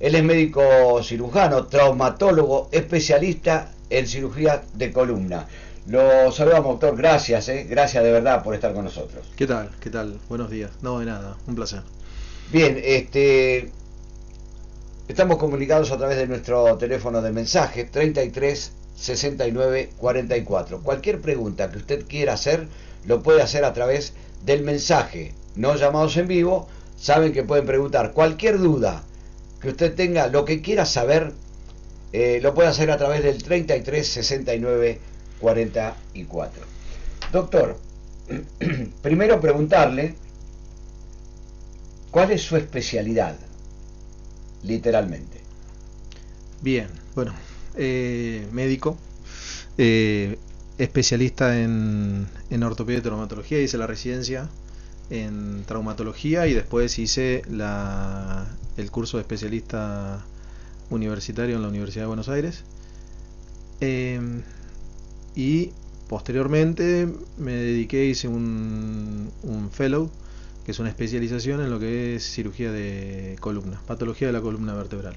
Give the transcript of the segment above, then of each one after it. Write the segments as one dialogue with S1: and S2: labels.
S1: Él es médico cirujano, traumatólogo, especialista en cirugía de columna. Lo saludamos, doctor. Gracias, gracias de verdad por estar con nosotros.
S2: ¿Qué tal? ¿Qué tal? Buenos días. No, de nada, un placer.
S1: Bien, estamos comunicados a través de nuestro teléfono de mensaje 33 69 44. Cualquier pregunta que usted quiera hacer, lo puede hacer a través del mensaje. No llamados en vivo, saben que pueden preguntar cualquier duda que usted tenga, lo que quiera saber, lo puede hacer a través del 33 69 44. Doctor, primero preguntarle cuál es su especialidad, literalmente.
S2: Bien, bueno, médico, especialista en ortopedia y traumatología. Hice la residencia en traumatología y después hice el curso de especialista universitario en la Universidad de Buenos Aires. Y posteriormente me dediqué, hice un fellow, que es una especialización en lo que es cirugía de columna, patología de la columna vertebral.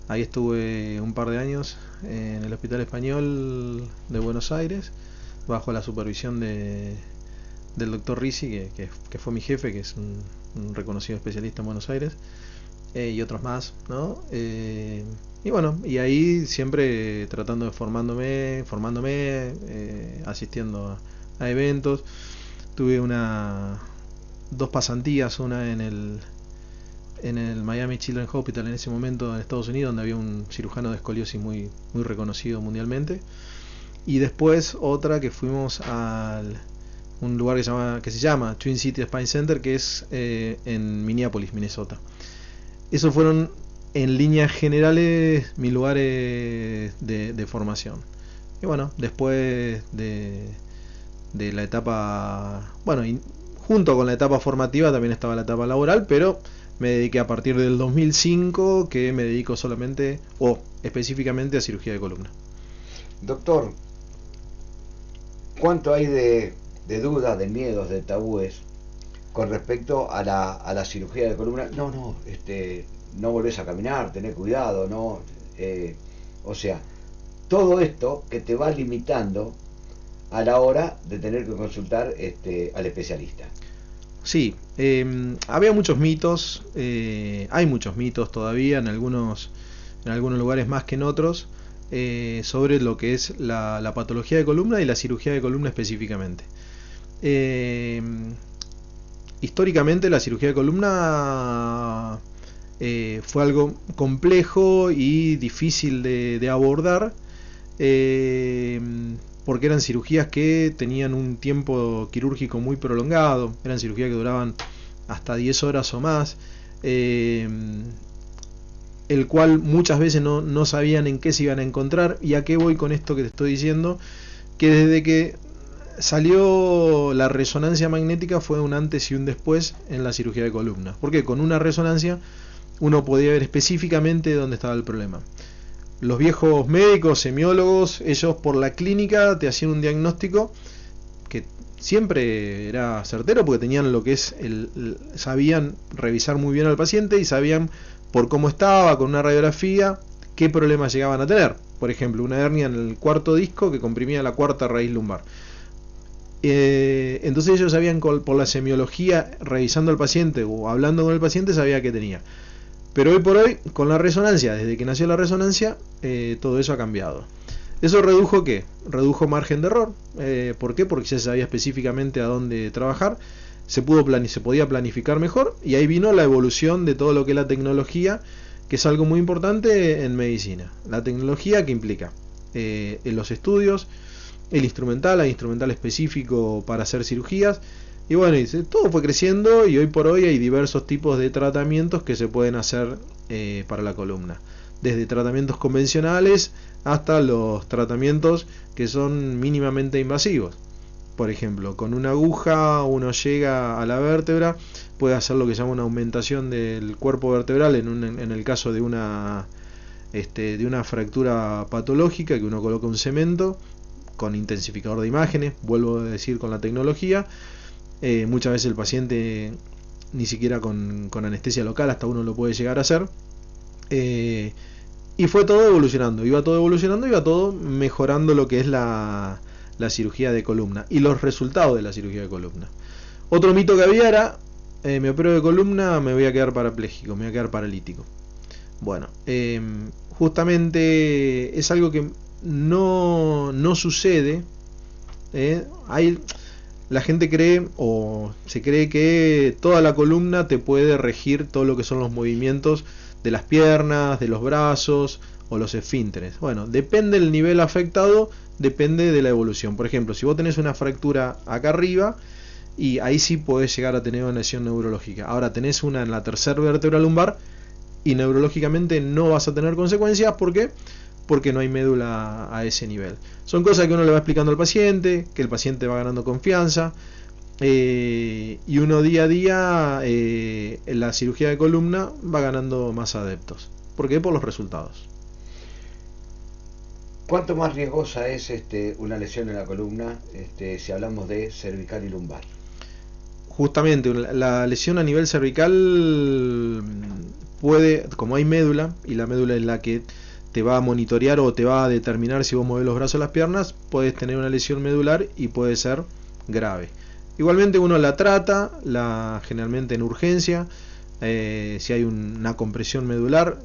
S2: Ahí estuve un par de años en el Hospital Español de Buenos Aires, bajo la supervisión del doctor Risi, que fue mi jefe, que es un reconocido especialista en Buenos Aires, y otros más, ¿no? Y bueno, y ahí siempre tratando de formándome, asistiendo a eventos. Tuve dos pasantías, una en el Miami Children's Hospital en ese momento en Estados Unidos, donde había un cirujano de escoliosis muy reconocido mundialmente, y después otra que fuimos a un lugar que se llama Twin City Spine Center, que es en Minneapolis, Minnesota. Esos fueron en líneas generales mis lugares de formación. Y bueno, después de la etapa, bueno, y junto con la etapa formativa también estaba la etapa laboral, pero me dediqué a partir del 2005, que me dedico solamente o específicamente a cirugía de columna.
S1: Doctor, ¿cuánto hay de dudas, de miedos, de tabúes con respecto a la cirugía de columna? No volvés a caminar, tener cuidado, no, o sea, todo esto que te va limitando a la hora de tener que consultar al especialista.
S2: Sí, había muchos mitos, hay muchos mitos todavía en algunos lugares más que en otros, sobre lo que es la patología de columna y la cirugía de columna específicamente. Históricamente la cirugía de columna fue algo complejo y difícil de abordar, porque eran cirugías que tenían un tiempo quirúrgico muy prolongado, eran cirugías que duraban hasta 10 horas o más, el cual muchas veces no sabían en qué se iban a encontrar. ¿Y a qué voy con esto que te estoy diciendo? Que desde que salió la resonancia magnética fue un antes y un después en la cirugía de columna, porque con una resonancia uno podía ver específicamente dónde estaba el problema. Los viejos médicos, semiólogos, ellos por la clínica te hacían un diagnóstico que siempre era certero, porque tenían lo que es sabían revisar muy bien al paciente y sabían por cómo estaba, con una radiografía, qué problemas llegaban a tener. Por ejemplo, una hernia en el cuarto disco que comprimía la cuarta raíz lumbar. Entonces ellos sabían por la semiología, revisando al paciente o hablando con el paciente, sabía qué tenía. Pero hoy por hoy, con la resonancia, desde que nació la resonancia, todo eso ha cambiado. ¿Eso redujo qué? Redujo margen de error. ¿Por qué? Porque ya se sabía específicamente a dónde trabajar, se podía planificar mejor, y ahí vino la evolución de todo lo que es la tecnología, que es algo muy importante en medicina. La tecnología que implica en los estudios, el instrumental, hay instrumental específico para hacer cirugías. Y bueno, todo fue creciendo y hoy por hoy hay diversos tipos de tratamientos que se pueden hacer para la columna. Desde tratamientos convencionales hasta los tratamientos que son mínimamente invasivos. Por ejemplo, con una aguja uno llega a la vértebra, puede hacer lo que se llama una aumentación del cuerpo vertebral en el caso de una fractura patológica, que uno coloca un cemento con intensificador de imágenes, vuelvo a decir, con la tecnología. Muchas veces el paciente ni siquiera con anestesia local, hasta uno lo puede llegar a hacer. Y fue todo evolucionando, iba todo mejorando lo que es la cirugía de columna y los resultados de la cirugía de columna. Otro mito que había era, me opero de columna, me voy a quedar parapléjico, me voy a quedar paralítico. Bueno, justamente es algo que no sucede. La gente cree o se cree que toda la columna te puede regir todo lo que son los movimientos de las piernas, de los brazos o los esfínteres. Bueno, depende del nivel afectado, depende de la evolución. Por ejemplo, si vos tenés una fractura acá arriba, y ahí sí podés llegar a tener una lesión neurológica. Ahora tenés una en la tercera vértebra lumbar y neurológicamente no vas a tener consecuencias. ¿Por qué? Porque no hay médula a ese nivel. Son cosas que uno le va explicando al paciente, que el paciente va ganando confianza, y uno día a día en la cirugía de columna va ganando más adeptos. ¿Por qué? Por los resultados.
S1: ¿Cuánto más riesgosa es una lesión en la columna si hablamos de cervical y lumbar?
S2: Justamente la lesión a nivel cervical puede, como hay médula, y la médula es la que te va a monitorear o te va a determinar si vos mueves los brazos o las piernas, puedes tener una lesión medular y puede ser grave. Igualmente uno la trata, generalmente en urgencia. Si hay una compresión medular,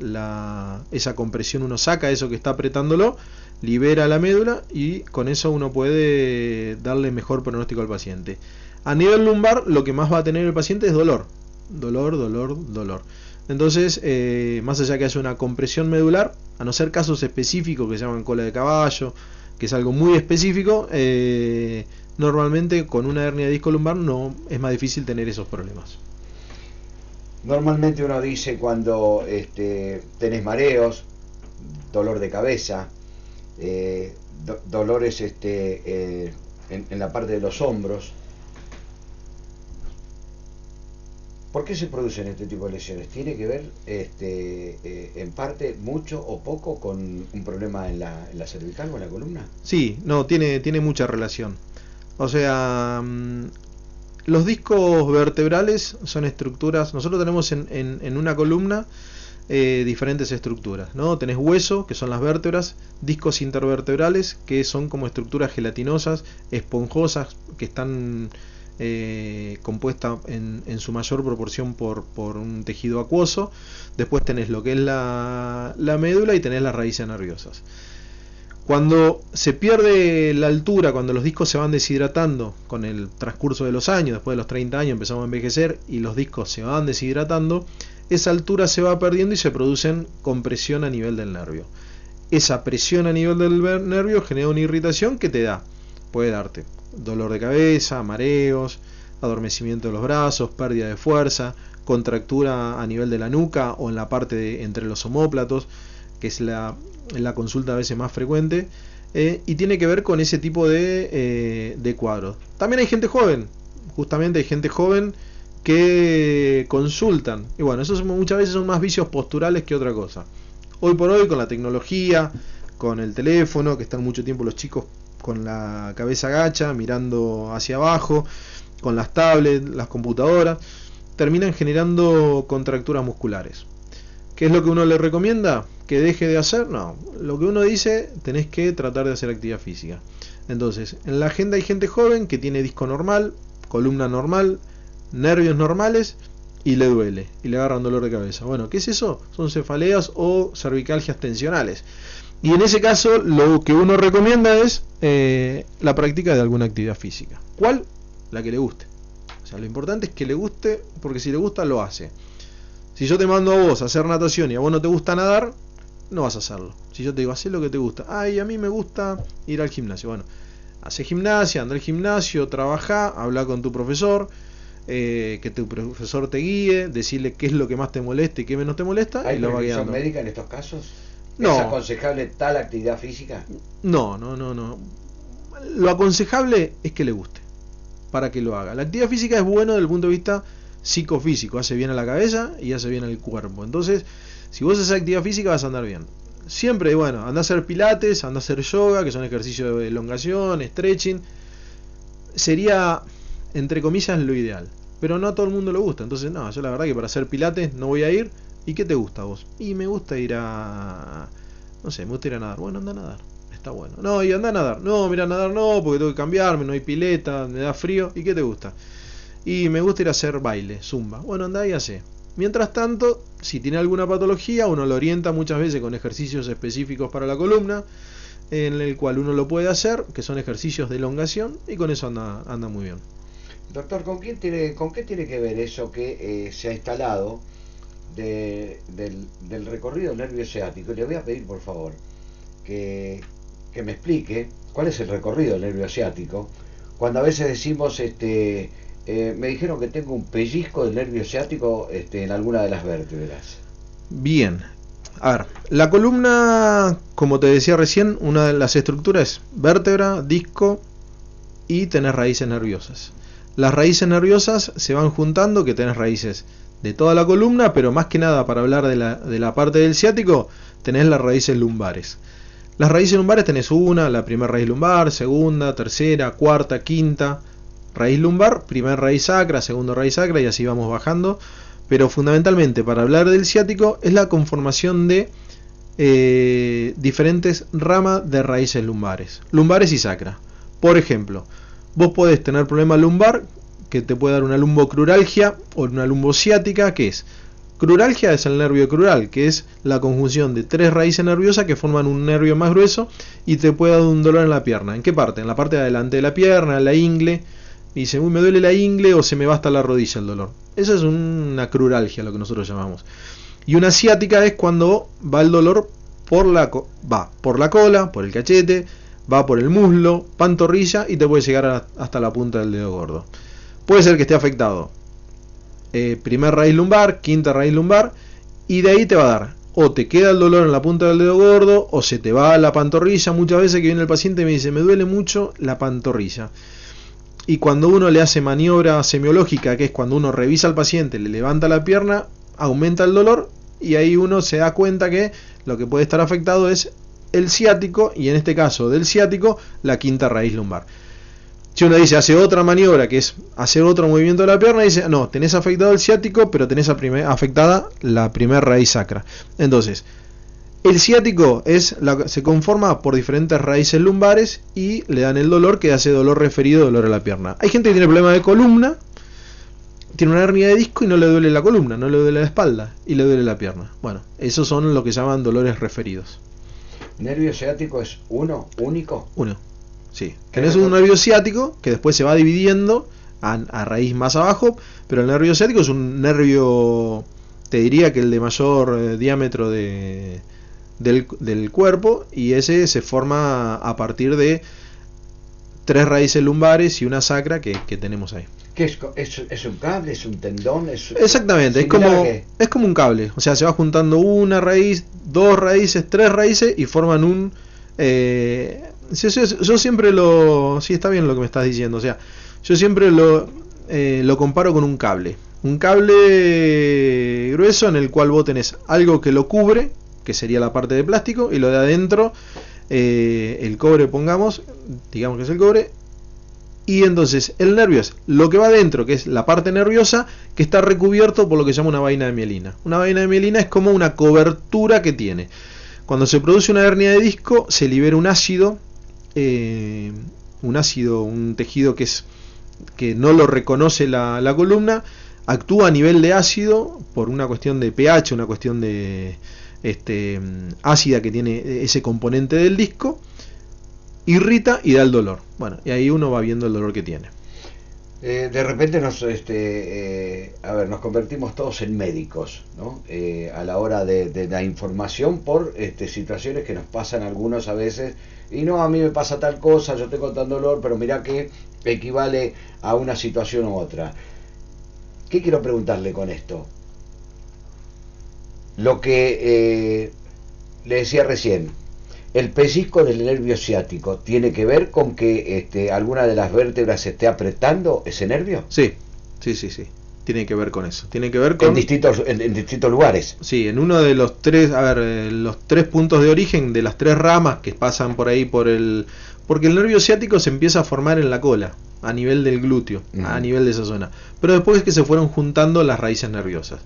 S2: esa compresión uno saca eso que está apretándolo, libera la médula y con eso uno puede darle mejor pronóstico al paciente. A nivel lumbar, lo que más va a tener el paciente es dolor. Dolor. Entonces, más allá que haya una compresión medular, a no ser casos específicos que se llaman cola de caballo, que es algo muy específico, normalmente con una hernia de disco lumbar no es más difícil tener esos problemas.
S1: Normalmente uno dice cuando tenés mareos, dolor de cabeza, dolores en la parte de los hombros. ¿Por qué se producen este tipo de lesiones? ¿Tiene que ver en parte mucho o poco con un problema en la cervical o en la columna?
S2: Sí, no, tiene mucha relación. O sea, los discos vertebrales son estructuras. Nosotros tenemos en una columna diferentes estructuras, ¿no? Tenés hueso, que son las vértebras, discos intervertebrales, que son como estructuras gelatinosas, esponjosas, que están compuesta en su mayor proporción por un tejido acuoso. Después tenés lo que es la médula y tenés las raíces nerviosas. Cuando se pierde la altura, cuando los discos se van deshidratando con el transcurso de los años, después de los 30 años empezamos a envejecer y los discos se van deshidratando, esa altura se va perdiendo y se producen compresión a nivel del nervio. Esa presión a nivel del nervio genera una irritación que puede darte dolor de cabeza, mareos, adormecimiento de los brazos, pérdida de fuerza, contractura a nivel de la nuca o en la parte entre los omóplatos, que es la consulta a veces más frecuente, y tiene que ver con ese tipo de cuadros. También hay gente joven, justamente hay gente joven que consultan, y bueno, esos muchas veces son más vicios posturales que otra cosa. Hoy por hoy, con la tecnología, con el teléfono, que están mucho tiempo los chicos con la cabeza agacha, mirando hacia abajo, con las tablets, las computadoras, terminan generando contracturas musculares. ¿Qué es lo que uno le recomienda? ¿Que deje de hacer? No, lo que uno dice, tenés que tratar de hacer actividad física. Entonces, en la agenda hay gente joven que tiene disco normal, columna normal, nervios normales y le duele, y le agarra un dolor de cabeza. Bueno, ¿qué es eso? Son cefaleas o cervicalgias tensionales. Y en ese caso, lo que uno recomienda es la práctica de alguna actividad física. ¿Cuál? La que le guste. O sea, lo importante es que le guste, porque si le gusta, lo hace. Si yo te mando a vos a hacer natación y a vos no te gusta nadar, no vas a hacerlo. Si yo te digo, haz lo que te gusta. Ay, a mí me gusta ir al gimnasio. Bueno, hace gimnasia, anda al gimnasio, trabaja, habla con tu profesor, que tu profesor te guíe, decirle qué es lo que más te molesta y qué menos te molesta.
S1: ¿Hay
S2: y lo va guiando.
S1: prescripción médica en estos casos?
S2: No.
S1: ¿Es aconsejable tal actividad física?
S2: No. Lo aconsejable es que le guste, para que lo haga. La actividad física es bueno desde el punto de vista psicofísico, hace bien a la cabeza y hace bien al cuerpo. Entonces, si vos haces actividad física vas a andar bien. Siempre, bueno, anda a hacer pilates, anda a hacer yoga, que son ejercicios de elongación, stretching. Sería, entre comillas, lo ideal. pero no a todo el mundo le gusta. Entonces, no, yo la verdad que para hacer pilates no voy a ir. ¿Y qué te gusta a vos? Y me gusta ir a... no sé, me gusta ir a nadar. Bueno, anda a nadar. Está bueno. No, y anda a nadar. No, mira, nadar no, porque tengo que cambiarme, no hay pileta, me da frío. ¿Y qué te gusta? Y me gusta ir a hacer baile, zumba. Bueno, anda y hace. Mientras tanto, si tiene alguna patología, uno lo orienta muchas veces con ejercicios específicos para la columna, en el cual uno lo puede hacer, que son ejercicios de elongación, y con eso anda muy bien.
S1: Doctor, ¿con qué tiene que ver eso que se ha instalado del recorrido del nervio ciático? Le voy a pedir, por favor, que me explique cuál es el recorrido del nervio ciático. Cuando a veces decimos, me dijeron que tengo un pellizco del nervio ciático en alguna de las vértebras.
S2: Bien. A ver, la columna, como te decía recién, una de las estructuras es vértebra, disco y tenés raíces nerviosas. Las raíces nerviosas se van juntando, que tenés raíces de toda la columna, pero más que nada para hablar de la parte del ciático, tenés las raíces lumbares. Las raíces lumbares tenés la primera raíz lumbar, segunda, tercera, cuarta, quinta raíz lumbar, primera raíz sacra, segunda raíz sacra, y así vamos bajando. Pero fundamentalmente para hablar del ciático es la conformación de diferentes ramas de raíces lumbares y sacra. Por ejemplo, vos podés tener problema lumbar, que te puede dar una lumbocruralgia o una lumbociática, que es cruralgia, es el nervio crural, que es la conjunción de tres raíces nerviosas que forman un nervio más grueso y te puede dar un dolor en la pierna. ¿En qué parte? En la parte de adelante de la pierna, en la ingle. Y dice, uy, me duele la ingle o se me va hasta la rodilla el dolor. Eso es una cruralgia, lo que nosotros llamamos. Y una ciática es cuando va el dolor va por la cola, por el cachete, va por el muslo, pantorrilla y te puede llegar hasta la punta del dedo gordo. Puede ser que esté afectado primer raíz lumbar, quinta raíz lumbar, y de ahí te va a dar, o te queda el dolor en la punta del dedo gordo, o se te va a la pantorrilla. Muchas veces que viene el paciente y me dice, me duele mucho la pantorrilla. Y cuando uno le hace maniobra semiológica, que es cuando uno revisa al paciente, le levanta la pierna, aumenta el dolor, y ahí uno se da cuenta que lo que puede estar afectado es el ciático, y en este caso del ciático, la quinta raíz lumbar. Si uno dice, hace otra maniobra, que es hacer otro movimiento de la pierna, dice, no, tenés afectado el ciático, pero tenés afectada la primera raíz sacra. Entonces, el ciático se conforma por diferentes raíces lumbares y le dan el dolor, que hace dolor referido, dolor a la pierna. Hay gente que tiene problema de columna, tiene una hernia de disco y no le duele la columna, no le duele la espalda y le duele la pierna. Bueno, esos son lo que llaman dolores referidos.
S1: ¿Nervio ciático es uno, único?
S2: Uno, sí. Tenés un nervio ciático que después se va dividiendo a raíz más abajo, pero el nervio ciático es un nervio, te diría que el de mayor diámetro del cuerpo, y ese se forma a partir de tres raíces lumbares y una sacra que tenemos ahí.
S1: ¿Qué es un cable? ¿Es un tendón?
S2: Exactamente, es como un cable, o sea, se va juntando una raíz, dos raíces, tres raíces y forman un... yo siempre sí, está bien lo que me estás diciendo, o sea, yo siempre lo comparo con un cable grueso en el cual vos tenés algo que lo cubre, que sería la parte de plástico, y lo de adentro, el cobre, digamos que es el cobre, y entonces el nervio es lo que va adentro, que es la parte nerviosa, que está recubierto por lo que se llama una vaina de mielina. Una vaina de mielina es como una cobertura que tiene. Cuando se produce una hernia de disco, se libera un ácido, un tejido que no lo reconoce la columna, actúa a nivel de ácido por una cuestión de pH, una cuestión de ácida que tiene ese componente del disco, irrita y da el dolor. Bueno, y ahí uno va viendo el dolor que tiene.
S1: De repente nos convertimos todos en médicos, ¿no? A la hora de la información por situaciones que nos pasan algunos a veces, y no, a mí me pasa tal cosa, yo tengo tal dolor, pero mirá que equivale a una situación u otra. ¿Qué quiero preguntarle con esto? Lo que le decía recién, el pellizco del nervio ciático, ¿tiene que ver con que alguna de las vértebras se esté apretando ese nervio?
S2: Sí. Tiene que ver con eso. Tiene que ver con...
S1: En distintos lugares.
S2: Sí, en uno de los tres, los tres puntos de origen de las tres ramas que pasan por ahí por Porque el nervio ciático se empieza a formar en la cola, a nivel del glúteo, a nivel de esa zona. Pero después es que se fueron juntando las raíces nerviosas.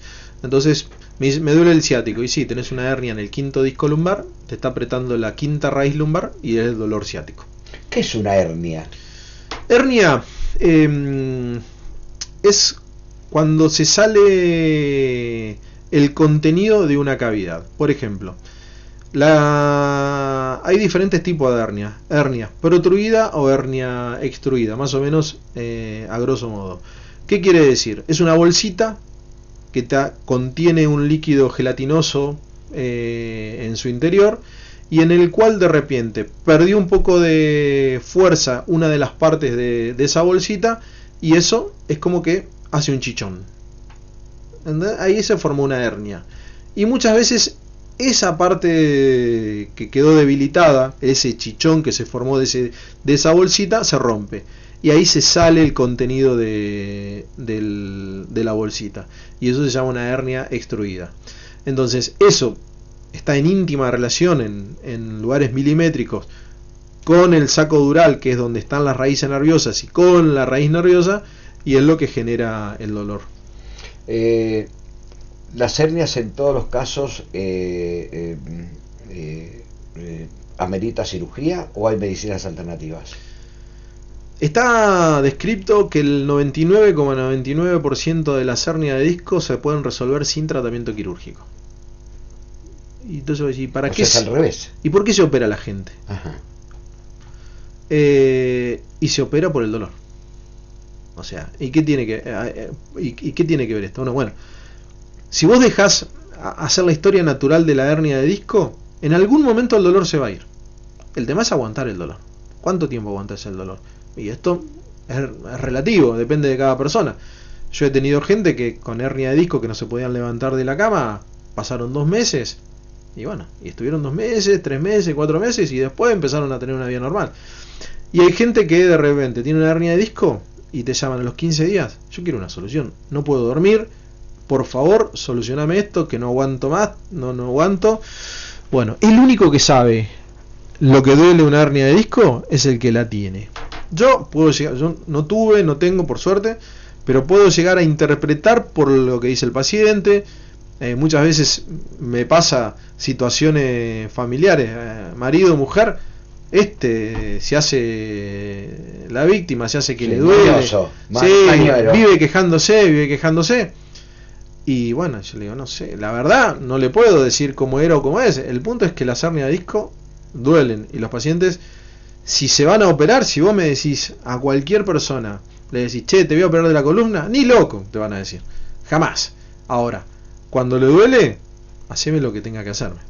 S2: Entonces, me duele el ciático. Y sí, tenés una hernia en el quinto disco lumbar, te está apretando la quinta raíz lumbar y es el dolor ciático.
S1: ¿Qué es una hernia?
S2: Hernia es cuando se sale el contenido de una cavidad. Por ejemplo, hay diferentes tipos de hernia. Hernia protruida o hernia extruida, más o menos a grosso modo. ¿Qué quiere decir? Es una bolsita que contiene un líquido gelatinoso en su interior y en el cual de repente perdió un poco de fuerza una de las partes de esa bolsita y eso es como que hace un chichón. ¿Entendés? Ahí se formó una hernia. Y muchas veces esa parte que quedó debilitada, ese chichón que se formó de esa bolsita, se rompe. Y ahí se sale el contenido de la bolsita. Y eso se llama una hernia extruida. Entonces, eso está en íntima relación en lugares milimétricos con el saco dural, que es donde están las raíces nerviosas, y con la raíz nerviosa, y es lo que genera el dolor.
S1: Las hernias en todos los casos ¿amerita cirugía o hay medicinas alternativas?
S2: Está descrito que el 99,99% de las hernias de disco se pueden resolver sin tratamiento quirúrgico. Y entonces, ¿y para qué?
S1: Es al revés.
S2: ¿Y por qué se opera la gente?
S1: Ajá.
S2: Y se opera por el dolor. O sea, ¿y qué tiene que ver esto? Bueno, si vos dejás hacer la historia natural de la hernia de disco, en algún momento el dolor se va a ir. El tema es aguantar el dolor. ¿Cuánto tiempo aguantas el dolor? Y esto es relativo, depende de cada persona. Yo he tenido gente que con hernia de disco que no se podían levantar de la cama, pasaron 2 meses, y bueno, y estuvieron 2 meses, 3 meses, 4 meses, y después empezaron a tener una vida normal. Y hay gente que de repente tiene una hernia de disco y te llaman a los 15 días, yo quiero una solución, no puedo dormir, por favor, solucioname esto, que no aguanto más, no aguanto. Bueno, el único que sabe lo que duele una hernia de disco es el que la tiene. Yo no tuve, no tengo por suerte, pero puedo llegar a interpretar por lo que dice el paciente. Muchas veces me pasa situaciones familiares, marido, mujer, se hace la víctima, se hace que le duele, vive quejándose, y bueno, yo le digo, no sé, la verdad no le puedo decir cómo era o cómo es. El punto es que las hernias de disco duelen, y los pacientes, si se van a operar, si vos me decís a cualquier persona, le decís, che, te voy a operar de la columna, ni loco te van a decir, jamás. Ahora, cuando le duele, haceme lo que tenga que hacerme,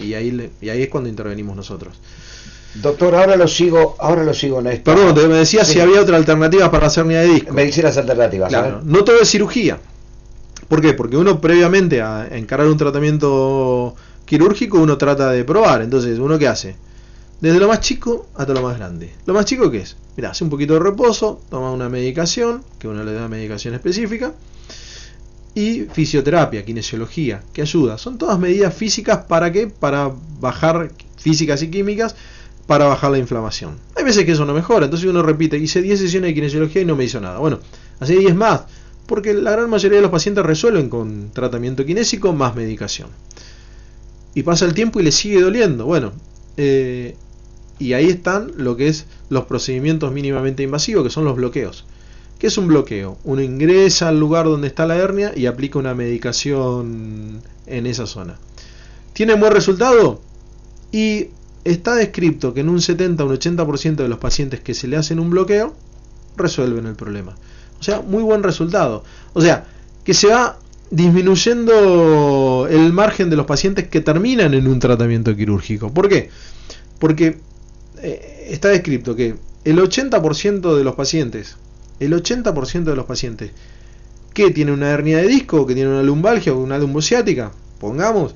S2: y ahí es cuando intervenimos nosotros.
S1: Doctor, ahora lo sigo en esto.
S2: Perdón, me decía si había otra alternativa para la hernia de disco.
S1: Medicinas alternativas.
S2: Claro, no todo es cirugía. ¿Por qué? Porque uno previamente a encarar un tratamiento quirúrgico, uno trata de probar. Entonces, ¿uno qué hace? Desde lo más chico hasta lo más grande. ¿Lo más chico qué es? Mirá, hace un poquito de reposo, toma una medicación, que uno le da medicación específica, y fisioterapia, kinesiología, que ayuda. Son todas medidas físicas, ¿para qué? Para bajar, físicas y químicas, para bajar la inflamación. Hay veces que eso no mejora, entonces uno repite, hice 10 sesiones de kinesiología y no me hizo nada. Bueno, hace 10 más, porque la gran mayoría de los pacientes resuelven con tratamiento kinésico más medicación. Y pasa el tiempo y le sigue doliendo. Bueno, y ahí están lo que es los procedimientos mínimamente invasivos, que son los bloqueos. ¿Qué es un bloqueo? Uno ingresa al lugar donde está la hernia y aplica una medicación en esa zona. ¿Tiene buen resultado? Y está descrito que en un 70 o un 80% de los pacientes que se le hacen un bloqueo, resuelven el problema. O sea, muy buen resultado. O sea, que se va disminuyendo el margen de los pacientes que terminan en un tratamiento quirúrgico. ¿Por qué? Porque está descrito que el 80% de los pacientes, que tienen una hernia de disco, que tienen una lumbalgia o una lumbociática, pongamos,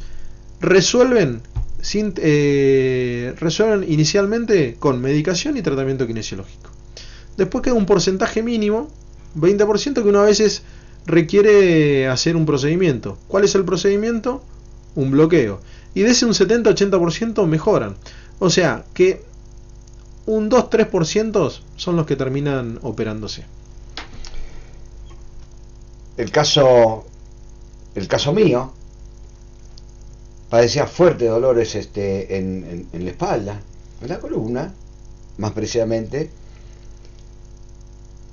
S2: resuelven inicialmente con medicación y tratamiento kinesiológico. Después queda un porcentaje mínimo, 20%, que uno a veces requiere hacer un procedimiento. ¿Cuál es el procedimiento? Un bloqueo. Y de ese un 70-80% mejoran. O sea que un 2-3% son los que terminan operándose.
S1: El caso mío, padecía fuertes dolores en la espalda, en la columna, más precisamente.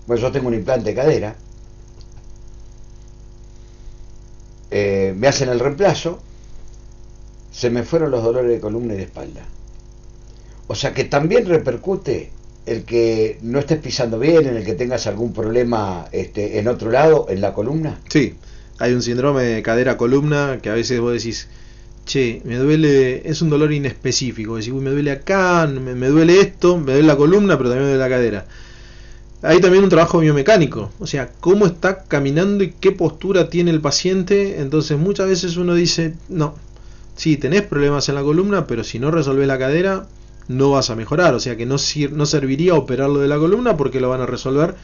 S1: Bueno, yo tengo un implante de cadera. Me hacen el reemplazo, se me fueron los dolores de columna y de espalda. O sea que también repercute el que no estés pisando bien, en el que tengas algún problema en otro lado, en la columna.
S2: Sí, hay un síndrome de cadera-columna que a veces vos decís, che, me duele, es un dolor inespecífico, decís, uy, me duele acá, me duele esto, me duele la columna, pero también me duele la cadera. Hay también un trabajo biomecánico, o sea, cómo está caminando y qué postura tiene el paciente. Entonces muchas veces uno dice, no, sí, tenés problemas en la columna, pero si no resolvés la cadera, no vas a mejorar. O sea que no serviría operarlo de la columna porque lo van a resolver,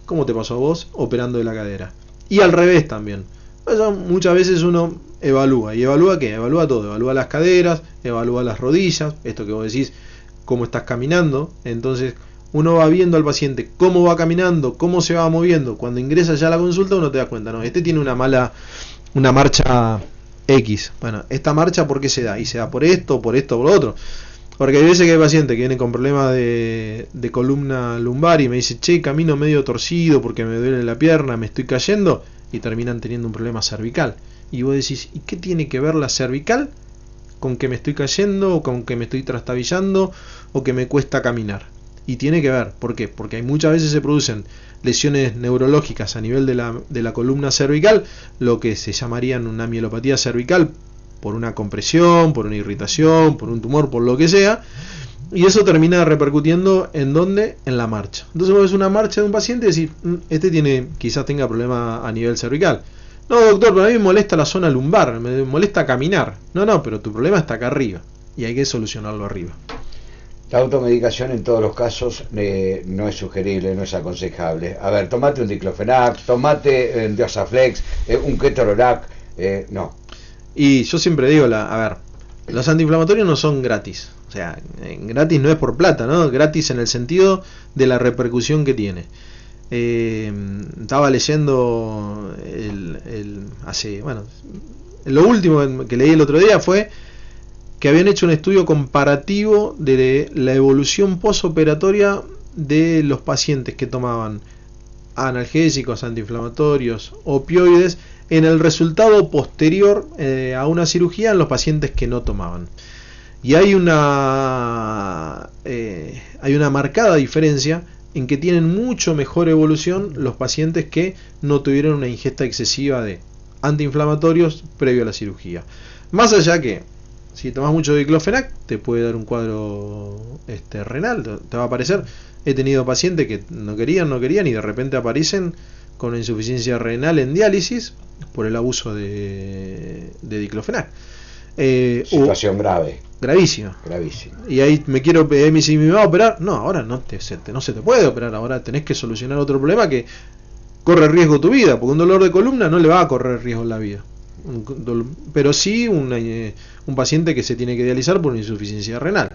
S2: como te pasó a vos, operando de la cadera. Y al revés también. Eso muchas veces uno evalúa. ¿Y evalúa qué? Evalúa todo. Evalúa las caderas, evalúa las rodillas, esto que vos decís, cómo estás caminando. Entonces uno va viendo al paciente cómo va caminando, cómo se va moviendo. Cuando ingresa ya a la consulta uno te da cuenta, no, este tiene una marcha X. Bueno, esta marcha ¿por qué se da? Y se da por esto, por lo otro. Porque hay veces que hay pacientes que vienen con problemas de columna lumbar y me dicen, che, camino medio torcido porque me duele la pierna, me estoy cayendo, y terminan teniendo un problema cervical. Y vos decís, ¿y qué tiene que ver la cervical con que me estoy cayendo, o con que me estoy trastabillando, o que me cuesta caminar? Y tiene que ver, ¿por qué? Porque hay muchas veces se producen lesiones neurológicas a nivel de la columna cervical, lo que se llamarían una mielopatía cervical, por una compresión, por una irritación, por un tumor, por lo que sea, y eso termina repercutiendo ¿en dónde? En la marcha. Entonces vos ves una marcha de un paciente y decís, quizás tenga problema a nivel cervical. No, doctor, pero a mí me molesta la zona lumbar, me molesta caminar. No, pero tu problema está acá arriba, y hay que solucionarlo arriba.
S1: La automedicación en todos los casos no es sugerible, no es aconsejable. A ver, tomate un diclofenac, tomate un Diosaflex, un ketorolac, no.
S2: Y yo siempre digo, a ver, los antiinflamatorios no son gratis. O sea, gratis no es por plata, ¿no? Gratis en el sentido de la repercusión que tiene. Estaba leyendo lo último que leí el otro día fue que habían hecho un estudio comparativo de la evolución postoperatoria de los pacientes que tomaban analgésicos, antiinflamatorios, opioides, en el resultado posterior a una cirugía en los pacientes que no tomaban. Y hay una marcada diferencia en que tienen mucho mejor evolución los pacientes que no tuvieron una ingesta excesiva de antiinflamatorios previo a la cirugía. Más allá que si tomas mucho diclofenac te puede dar un cuadro renal, te va a aparecer. He tenido pacientes que no querían y de repente aparecen con insuficiencia renal en diálisis por el abuso de diclofenac.
S1: Situación grave.
S2: Gravísima. Y ahí me dice, ¿me va a operar? No, ahora no se te puede operar, ahora tenés que solucionar otro problema que corre riesgo tu vida, porque un dolor de columna no le va a correr riesgo la vida. Pero sí un paciente que se tiene que dializar por una insuficiencia renal.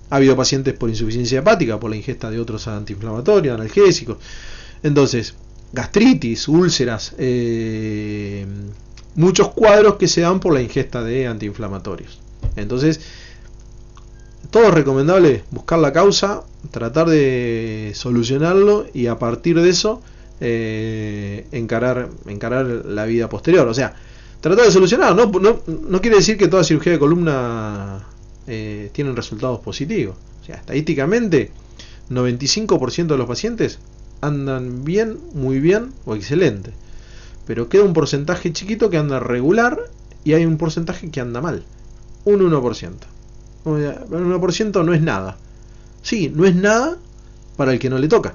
S2: Ha habido pacientes por insuficiencia hepática, por la ingesta de otros antiinflamatorios, analgésicos. Entonces, gastritis, úlceras, muchos cuadros que se dan por la ingesta de antiinflamatorios. Entonces, todo es recomendable buscar la causa, tratar de solucionarlo y a partir de eso encarar la vida posterior. O sea, tratar de solucionar, no quiere decir que toda cirugía de columna tienen resultados positivos. O sea, estadísticamente 95% de los pacientes andan bien, muy bien o excelente, pero queda un porcentaje chiquito que anda regular y hay un porcentaje que anda mal, un 1%. Un 1% no es nada. Sí, no es nada para el que no le toca.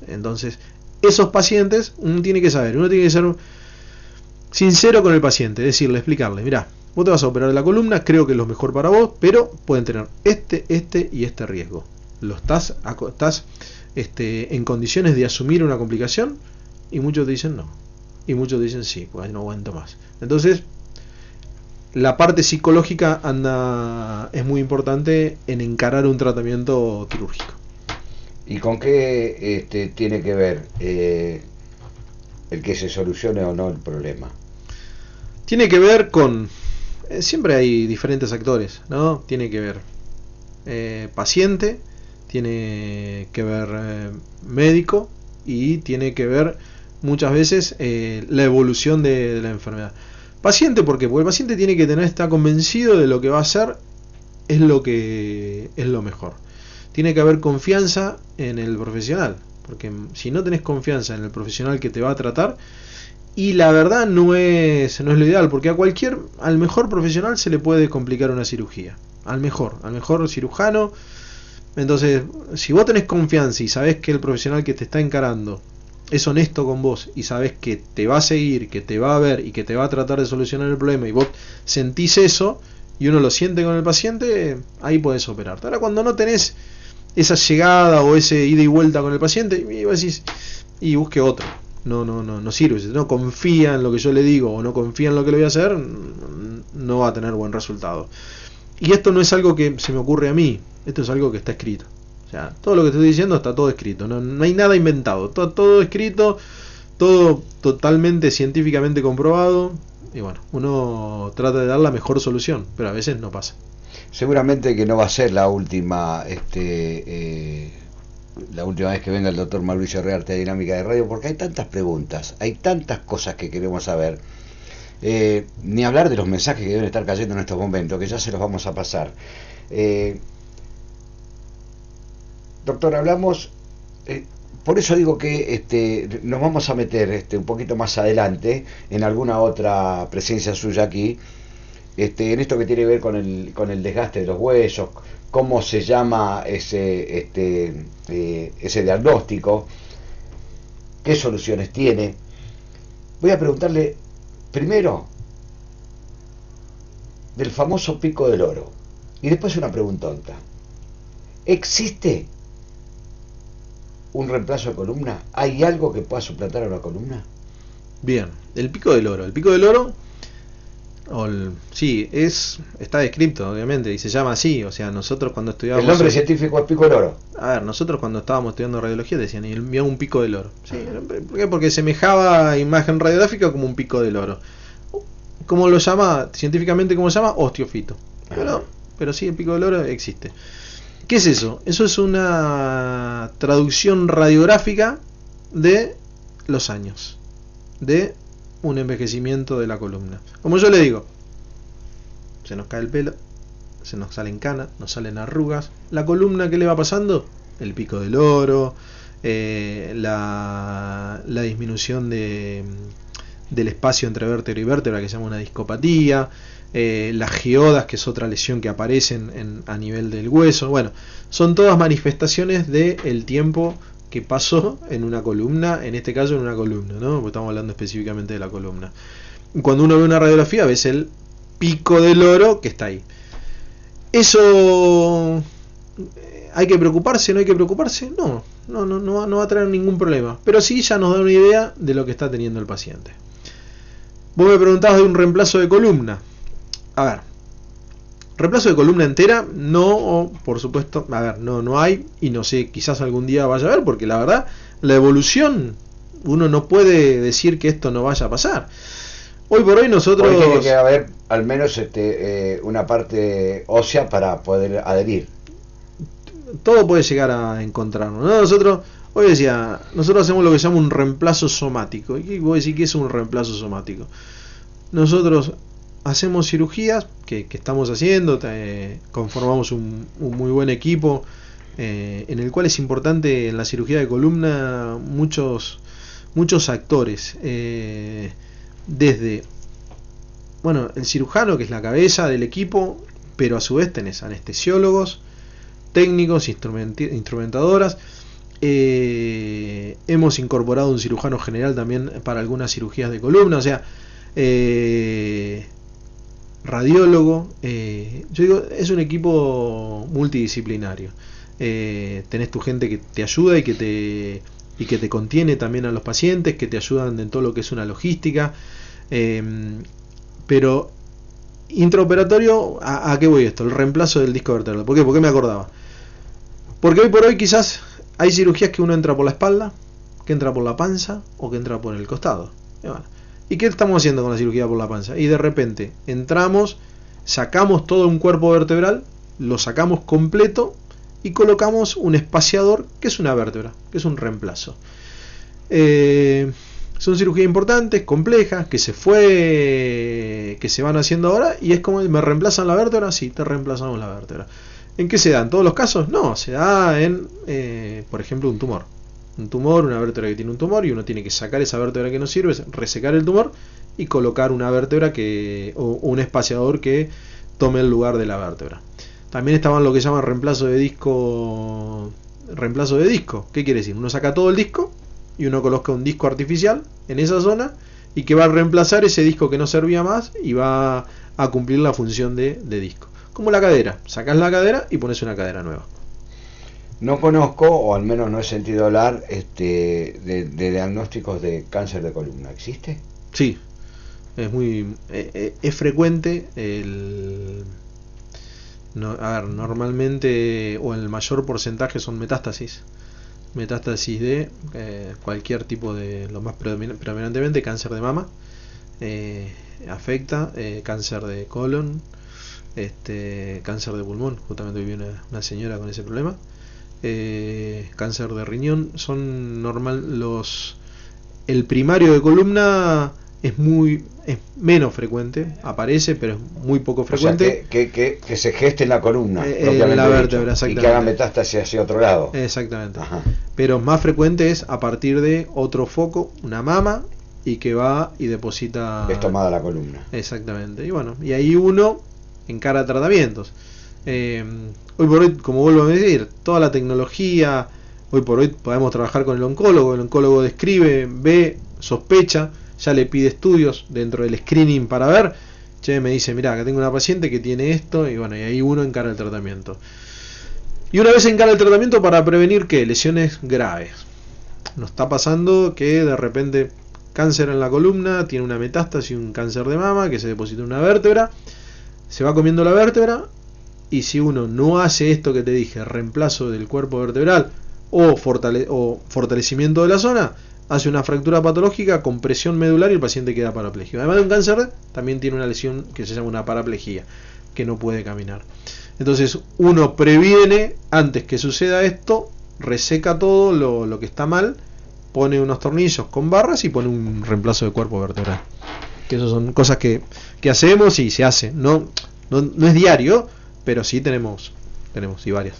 S2: Entonces, esos pacientes uno tiene que ser sincero con el paciente, decirle, explicarle, mirá, vos te vas a operar de la columna, creo que es lo mejor para vos, pero pueden tener este y este riesgo. ¿Estás en condiciones de asumir una complicación? Y muchos dicen no. Y muchos dicen sí, pues no aguanto más. Entonces, la parte psicológica es muy importante en encarar un tratamiento quirúrgico.
S1: ¿Y con qué tiene que ver el que se solucione o no el problema?
S2: Tiene que ver con... siempre hay diferentes actores, ¿no? Tiene que ver paciente, tiene que ver médico y tiene que ver muchas veces la evolución de la enfermedad. Paciente, ¿por qué? Porque el paciente tiene que estar convencido de lo que va a hacer es lo mejor. Tiene que haber confianza en el profesional, porque si no tenés confianza en el profesional que te va a tratar, y la verdad no es lo ideal, porque al mejor profesional se le puede complicar una cirugía, al mejor cirujano. Entonces, si vos tenés confianza y sabés que el profesional que te está encarando es honesto con vos y sabés que te va a seguir, que te va a ver y que te va a tratar de solucionar el problema, y vos sentís eso y uno lo siente con el paciente, ahí podés operar. Ahora, cuando no tenés esa llegada o ese ida y vuelta con el paciente, y vos decís, y busque otro, no sirve. Si no confía en lo que yo le digo o no confía en lo que le voy a hacer, no va a tener buen resultado. Y esto no es algo que se me ocurre a mí, esto es algo que está escrito. O sea, todo lo que estoy diciendo está todo escrito, no hay nada inventado, todo escrito, todo totalmente científicamente comprobado, y bueno, uno trata de dar la mejor solución, pero a veces no pasa.
S1: Seguramente que no va a ser la última vez que venga el doctor Mauricio Herrera, Arte Dinámica de Radio, porque hay tantas preguntas, hay tantas cosas que queremos saber. Ni hablar de los mensajes que deben estar cayendo en estos momentos, que ya se los vamos a pasar. Doctor, hablamos, por eso digo que nos vamos a meter un poquito más adelante en alguna otra presencia suya aquí, en esto que tiene que ver con el desgaste de los huesos, cómo se llama ese diagnóstico, qué soluciones tiene. Voy a preguntarle primero del famoso pico del oro y después una preguntonta. ¿Existe un reemplazo de columna? ¿Hay algo que pueda suplantar a una columna?
S2: Bien, el pico del oro. El pico del oro, sí, está descrito, obviamente, y se llama así. O sea, nosotros cuando estudiábamos...
S1: ¿El nombre científico es pico del oro?
S2: A ver, nosotros cuando estábamos estudiando radiología decían, y envió un pico del oro. Sí, ¿por qué? Porque semejaba imagen radiográfica como un pico del oro. ¿Cómo lo llama? Científicamente, ¿cómo se llama? Osteofito. Pero sí, el pico del oro existe. ¿Qué es eso? Eso es una traducción radiográfica de los años, de un envejecimiento de la columna. Como yo le digo, se nos cae el pelo, se nos salen canas, nos salen arrugas. La columna, ¿qué le va pasando? El pico del oro, la disminución del espacio entre vértebra y vértebra, que se llama una discopatía, las geodas, que es otra lesión que aparecen a nivel del hueso. Bueno, son todas manifestaciones del tiempo que pasó en una columna, en este caso en una columna, ¿no? Porque estamos hablando específicamente de la columna. Cuando uno ve una radiografía, ves el pico del oro que está ahí. ¿Eso hay que preocuparse? ¿No hay que preocuparse? No va a traer ningún problema, pero sí ya nos da una idea de lo que está teniendo el paciente. Vos me preguntabas de un reemplazo de columna. A ver, reemplazo de columna entera, no, por supuesto, a ver, no hay, y no sé, quizás algún día vaya a haber, porque la verdad, la evolución, uno no puede decir que esto no vaya a pasar. Hoy por hoy nosotros...
S1: Hoy tiene que haber al menos una parte ósea para poder adherir.
S2: Todo puede llegar a encontrarnos, ¿no? Nosotros hacemos lo que se llama un reemplazo somático. ¿Y qué vos decís que es un reemplazo somático? Nosotros hacemos cirugías que estamos haciendo, conformamos un muy buen equipo, en el cual es importante en la cirugía de columna muchos actores, desde el cirujano, que es la cabeza del equipo, pero a su vez tenés anestesiólogos, técnicos, instrumentadoras. Hemos incorporado un cirujano general también para algunas cirugías de columna, o sea, radiólogo. Yo digo, es un equipo multidisciplinario. Tenés tu gente que te ayuda y que te contiene también a los pacientes, que te ayudan en todo lo que es una logística, pero intraoperatorio, ¿a qué voy esto? El reemplazo del disco vertebral. ¿Por qué? Porque me acordaba. Porque hoy por hoy quizás hay cirugías que uno entra por la espalda, que entra por la panza o que entra por el costado. Y bueno, ¿y qué estamos haciendo con la cirugía por la panza? Y de repente entramos, sacamos todo un cuerpo vertebral, lo sacamos completo y colocamos un espaciador que es una vértebra, que es un reemplazo. Son cirugías importantes, complejas, que se van haciendo ahora, y es como, ¿me reemplazan la vértebra? Sí, te reemplazamos la vértebra. ¿En qué se da? ¿En todos los casos? No, se da en, por ejemplo, un tumor. Un tumor, una vértebra que tiene un tumor, y uno tiene que sacar esa vértebra que no sirve, resecar el tumor y colocar una vértebra o un espaciador que tome el lugar de la vértebra. También estaban lo que llaman reemplazo de disco. Reemplazo de disco, ¿qué quiere decir? Uno saca todo el disco y uno coloca un disco artificial en esa zona y que va a reemplazar ese disco que no servía más y va a cumplir la función de disco. Como la cadera, sacas la cadera y pones una cadera nueva.
S1: No conozco, o al menos no he sentido hablar, de diagnósticos de cáncer de columna. ¿Existe?
S2: Sí, es frecuente. Normalmente, o el mayor porcentaje son metástasis de cualquier tipo de, lo más predominantemente cáncer de mama, afecta, cáncer de colon, cáncer de pulmón, justamente viví una señora con ese problema, cáncer de riñón. Son el primario de columna es menos frecuente, aparece, pero es muy poco frecuente.
S1: O sea, que se geste en la columna,
S2: en la vértebra,
S1: y que haga metástasis hacia otro lado.
S2: Exactamente.
S1: Ajá.
S2: Pero más frecuente es a partir de otro foco, una mama, y que va y deposita.
S1: Es tomada la columna.
S2: Exactamente. Y bueno, y ahí uno encara tratamientos. Hoy por hoy, como vuelvo a decir, toda la tecnología, hoy por hoy podemos trabajar con el oncólogo describe, ve, sospecha, ya le pide estudios dentro del screening para ver, me dice, mira, acá tengo una paciente que tiene esto, y bueno, y ahí uno encara el tratamiento. Y una vez encara el tratamiento para prevenir ¿qué? Lesiones graves. Nos está pasando que de repente cáncer en la columna, tiene una metástasis, un cáncer de mama, que se deposita en una vértebra, se va comiendo la vértebra, y si uno no hace esto que te dije, reemplazo del cuerpo vertebral o fortalecimiento de la zona, hace una fractura patológica con presión medular y el paciente queda parapléjico. Además de un cáncer, también tiene una lesión que se llama una paraplegia, que no puede caminar. Entonces uno previene antes que suceda esto, reseca todo lo que está mal, pone unos tornillos con barras y pone un reemplazo de cuerpo vertebral. Que eso son cosas que hacemos y se hace. No es diario, pero sí tenemos y varias.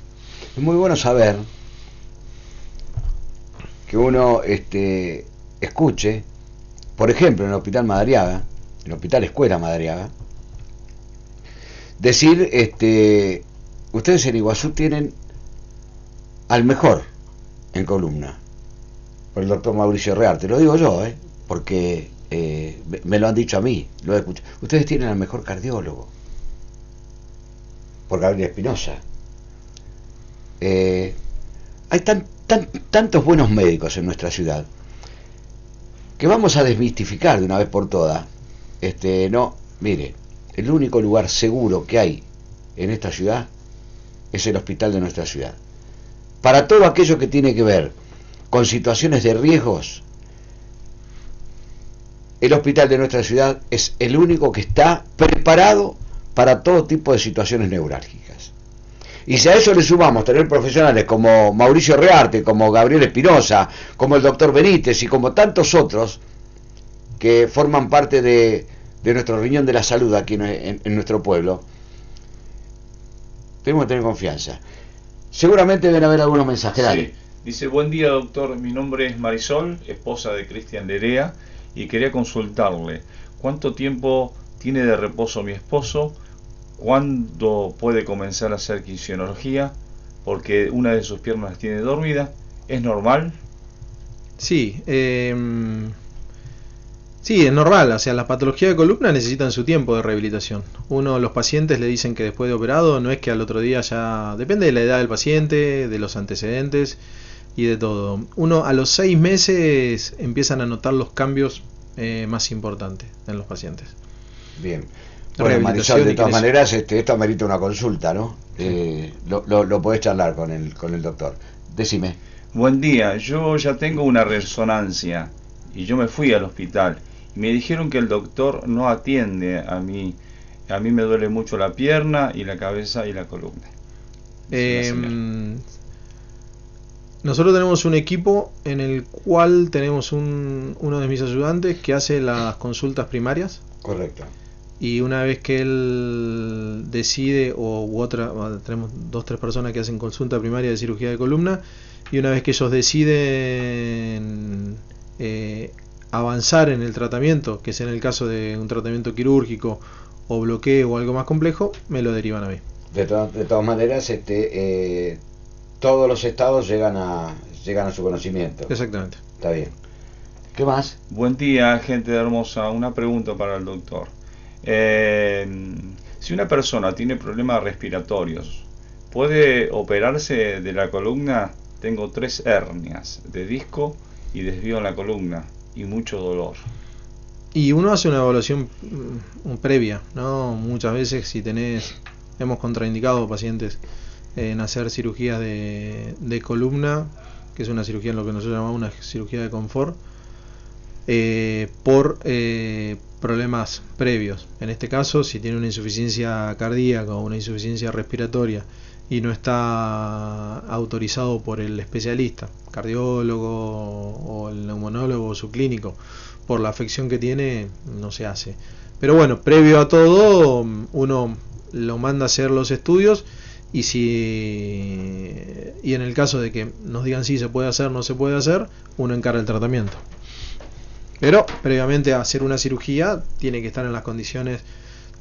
S1: Es muy bueno saber que uno escuche, por ejemplo, en el Hospital Madariaga, en el Hospital Escuela Madariaga, decir, ustedes en Iguazú tienen al mejor en columna, por el doctor Mauricio Rearte. Lo digo yo, porque me lo han dicho a mí, lo he escuchado. Ustedes tienen al mejor cardiólogo, por Gabriel Espinosa. Hay tantos buenos médicos en nuestra ciudad que vamos a desmistificar de una vez por todas. Mire, el único lugar seguro que hay en esta ciudad es el hospital de nuestra ciudad. Para todo aquello que tiene que ver con situaciones de riesgos, el hospital de nuestra ciudad es el único que está preparado para todo tipo de situaciones neurálgicas. Y si a eso le sumamos tener profesionales como Mauricio Rearte, como Gabriel Espinosa, como el doctor Benítez y como tantos otros que forman parte de nuestro riñón de la salud aquí en nuestro pueblo, tenemos que tener confianza. Seguramente deben haber algunos mensajes.
S3: Sí. Dice, buen día doctor, mi nombre es Marisol, esposa de Cristian Lerea, y quería consultarle, ¿cuánto tiempo tiene de reposo mi esposo? ¿Cuándo puede comenzar a hacer kinesiología? Porque una de sus piernas tiene dormida. ¿Es normal?
S2: Sí, sí, es normal. O sea, las patologías de columna necesitan su tiempo de rehabilitación. Los pacientes le dicen que después de operado, no es que al otro día ya... Depende de la edad del paciente, de los antecedentes y de todo. A los 6 meses empiezan a notar los cambios más importantes en los pacientes.
S1: Bien. Bueno, Marisol, de todas
S2: kinesiología.
S1: maneras, esto amerita una consulta, ¿no? Lo podés charlar con el doctor. Decime.
S3: Buen día, yo ya tengo una resonancia y yo me fui al hospital y me dijeron que el doctor no atiende a mí. A mí me duele mucho la pierna y la cabeza y la columna.
S2: Nosotros tenemos un equipo en el cual tenemos uno de mis ayudantes que hace las consultas primarias.
S1: Correcto.
S2: Y una vez que él decide, tenemos 2-3 personas que hacen consulta primaria de cirugía de columna, y una vez que ellos deciden avanzar en el tratamiento, que es en el caso de un tratamiento quirúrgico o bloqueo o algo más complejo, me lo derivan a mí.
S1: De todas maneras, todos los estados llegan a su conocimiento.
S2: Exactamente.
S1: Está bien. ¿Qué más?
S3: Buen día, gente hermosa. Una pregunta para el doctor. Si una persona tiene problemas respiratorios, ¿puede operarse de la columna? Tengo 3 hernias de disco y desvío en la columna y mucho dolor.
S2: Y uno hace una evaluación previa, ¿no? Muchas veces hemos contraindicado pacientes en hacer cirugías de columna, que es una cirugía en lo que nosotros llamamos una cirugía de confort, por problemas previos. En este caso, si tiene una insuficiencia cardíaca o una insuficiencia respiratoria y no está autorizado por el especialista, cardiólogo o el neumonólogo o su clínico, por la afección que tiene, no se hace. Pero bueno, previo a todo, uno lo manda a hacer los estudios y en el caso de que nos digan si se puede hacer, no se puede hacer, uno encara el tratamiento. Pero previamente a hacer una cirugía tiene que estar en las condiciones.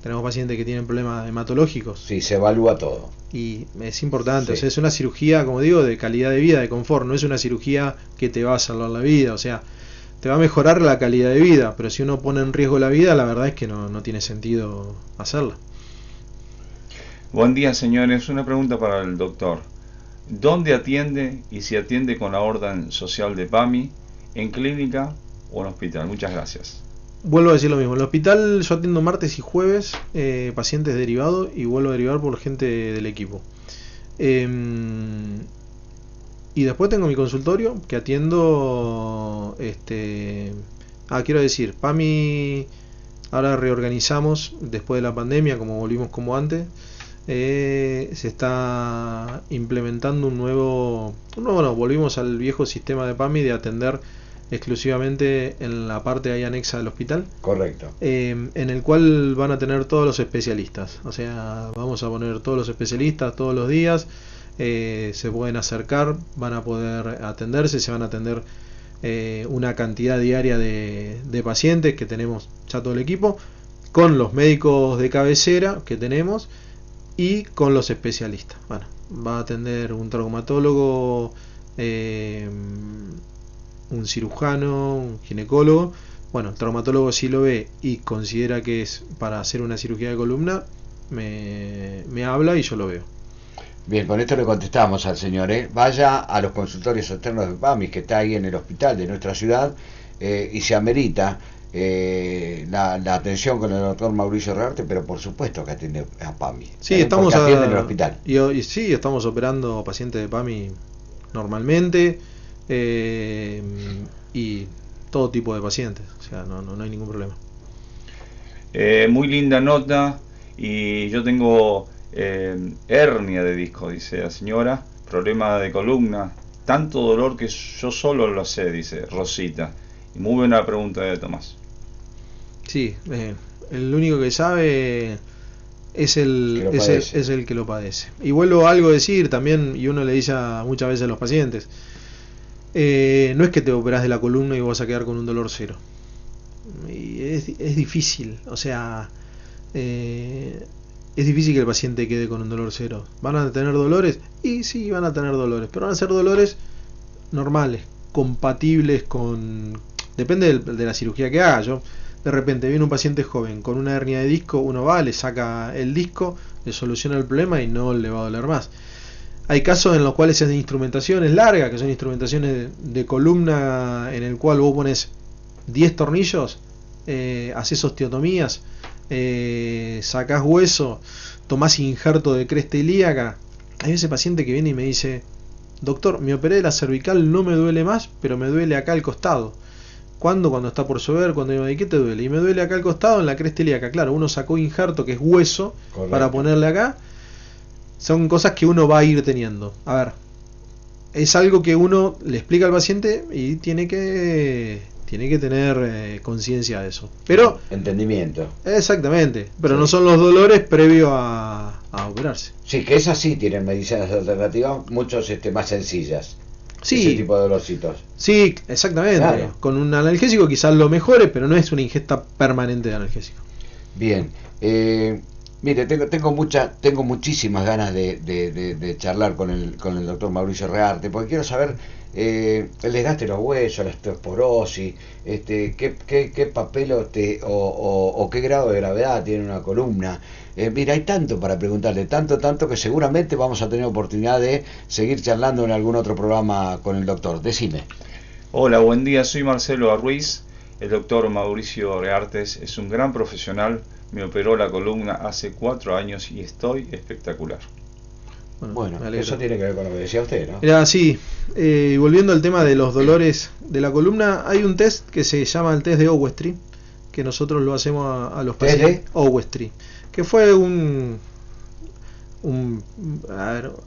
S2: Tenemos pacientes que tienen problemas hematológicos.
S1: Sí, se evalúa todo.
S2: Y es importante,
S1: Sí.
S2: O sea, es una cirugía, como digo, de calidad de vida, de confort. No es una cirugía que te va a salvar la vida, o sea, te va a mejorar la calidad de vida, pero si uno pone en riesgo la vida, la verdad es que no tiene sentido hacerla.
S3: Buen día, señores. Una pregunta para el doctor. ¿Dónde atiende y si atiende con la orden social de PAMI? ¿En clínica o en hospital? Muchas gracias.
S2: Vuelvo a decir lo mismo. En el hospital yo atiendo martes y jueves pacientes derivados y vuelvo a derivar por gente del equipo. Y después tengo mi consultorio que atiendo. Quiero decir, PAMI ahora reorganizamos después de la pandemia, como volvimos como antes. Se está implementando volvimos al viejo sistema de PAMI de atender exclusivamente en la parte ahí anexa del hospital.
S1: Correcto.
S2: En el cual van a tener todos los especialistas, o sea, vamos a poner todos los especialistas todos los días, se pueden acercar, van a poder atenderse, se van a atender una cantidad diaria de pacientes que tenemos ya todo el equipo, con los médicos de cabecera que tenemos y con los especialistas. Bueno, va a atender un traumatólogo, un cirujano, un ginecólogo. Bueno, el traumatólogo si lo ve y considera que es para hacer una cirugía de columna, me habla y yo lo veo.
S1: Bien, con esto le contestamos al señor. Vaya a los consultorios externos de PAMI, que está ahí en el hospital de nuestra ciudad, y se amerita la atención con el doctor Mauricio Rearte, pero por supuesto que atiende a PAMI.
S2: Sí, estamos
S1: atiende en el hospital.
S2: Y sí, estamos operando pacientes de PAMI normalmente, y todo tipo de pacientes, o sea, no hay ningún problema.
S3: Muy linda nota. Y yo tengo hernia de disco, dice la señora, problema de columna, tanto dolor que yo solo lo sé, dice Rosita. Y muy buena pregunta de Tomás.
S2: Sí, el único que sabe es el que lo padece. Y vuelvo a algo a decir también, y uno le dice muchas veces a los pacientes, no es que te operás de la columna y vas a quedar con un dolor cero. Y es difícil, o sea, es difícil que el paciente quede con un dolor cero. ¿Van a tener dolores? Y sí, van a tener dolores, pero van a ser dolores normales, compatibles con... Depende de la cirugía que haga. Yo, de repente, viene un paciente joven con una hernia de disco, uno va, le saca el disco, le soluciona el problema y no le va a doler más. Hay casos en los cuales es de instrumentaciones largas, que son instrumentaciones de columna, en el cual vos pones 10 tornillos, haces osteotomías, sacás hueso, tomás injerto de cresta ilíaca. Hay ese paciente que viene y me dice: doctor, me operé de la cervical, no me duele más, pero me duele acá al costado. ¿Cuándo? Cuando está por llover, cuando digo, ¿y qué te duele? Y me duele acá al costado en la cresta ilíaca. Claro, uno sacó injerto, que es hueso, correcto, para ponerle acá. Son cosas que uno va a ir teniendo. A ver, es algo que uno le explica al paciente y tiene que tener conciencia de eso. Pero entendimiento. Exactamente, pero sí, no son los dolores previos a operarse.
S1: Sí, que esas sí tienen medicinas alternativas, muchos más sencillas.
S2: Sí,
S1: ese tipo de dolorcitos.
S2: Sí, exactamente. Claro. Con un analgésico quizás lo mejore, pero no es una ingesta permanente de analgésico.
S1: Bien. Mire, tengo muchísimas ganas de charlar con el doctor Mauricio Rearte, porque quiero saber el desgaste de los huesos, la osteoporosis, qué papel o qué grado de gravedad tiene una columna. Mira, hay tanto para preguntarle, tanto que seguramente vamos a tener oportunidad de seguir charlando en algún otro programa con el doctor. Decime.
S3: Hola, buen día, soy Marcelo Arruiz. El doctor Mauricio Reartes es un gran profesional. Me operó la columna hace 4 años y estoy espectacular.
S1: Bueno, eso tiene que ver con lo que decía usted, ¿no?
S2: Era así. Volviendo al tema de los dolores de la columna, hay un test que se llama el test de Owestry, que nosotros lo hacemos a los pacientes. Owestry, que fue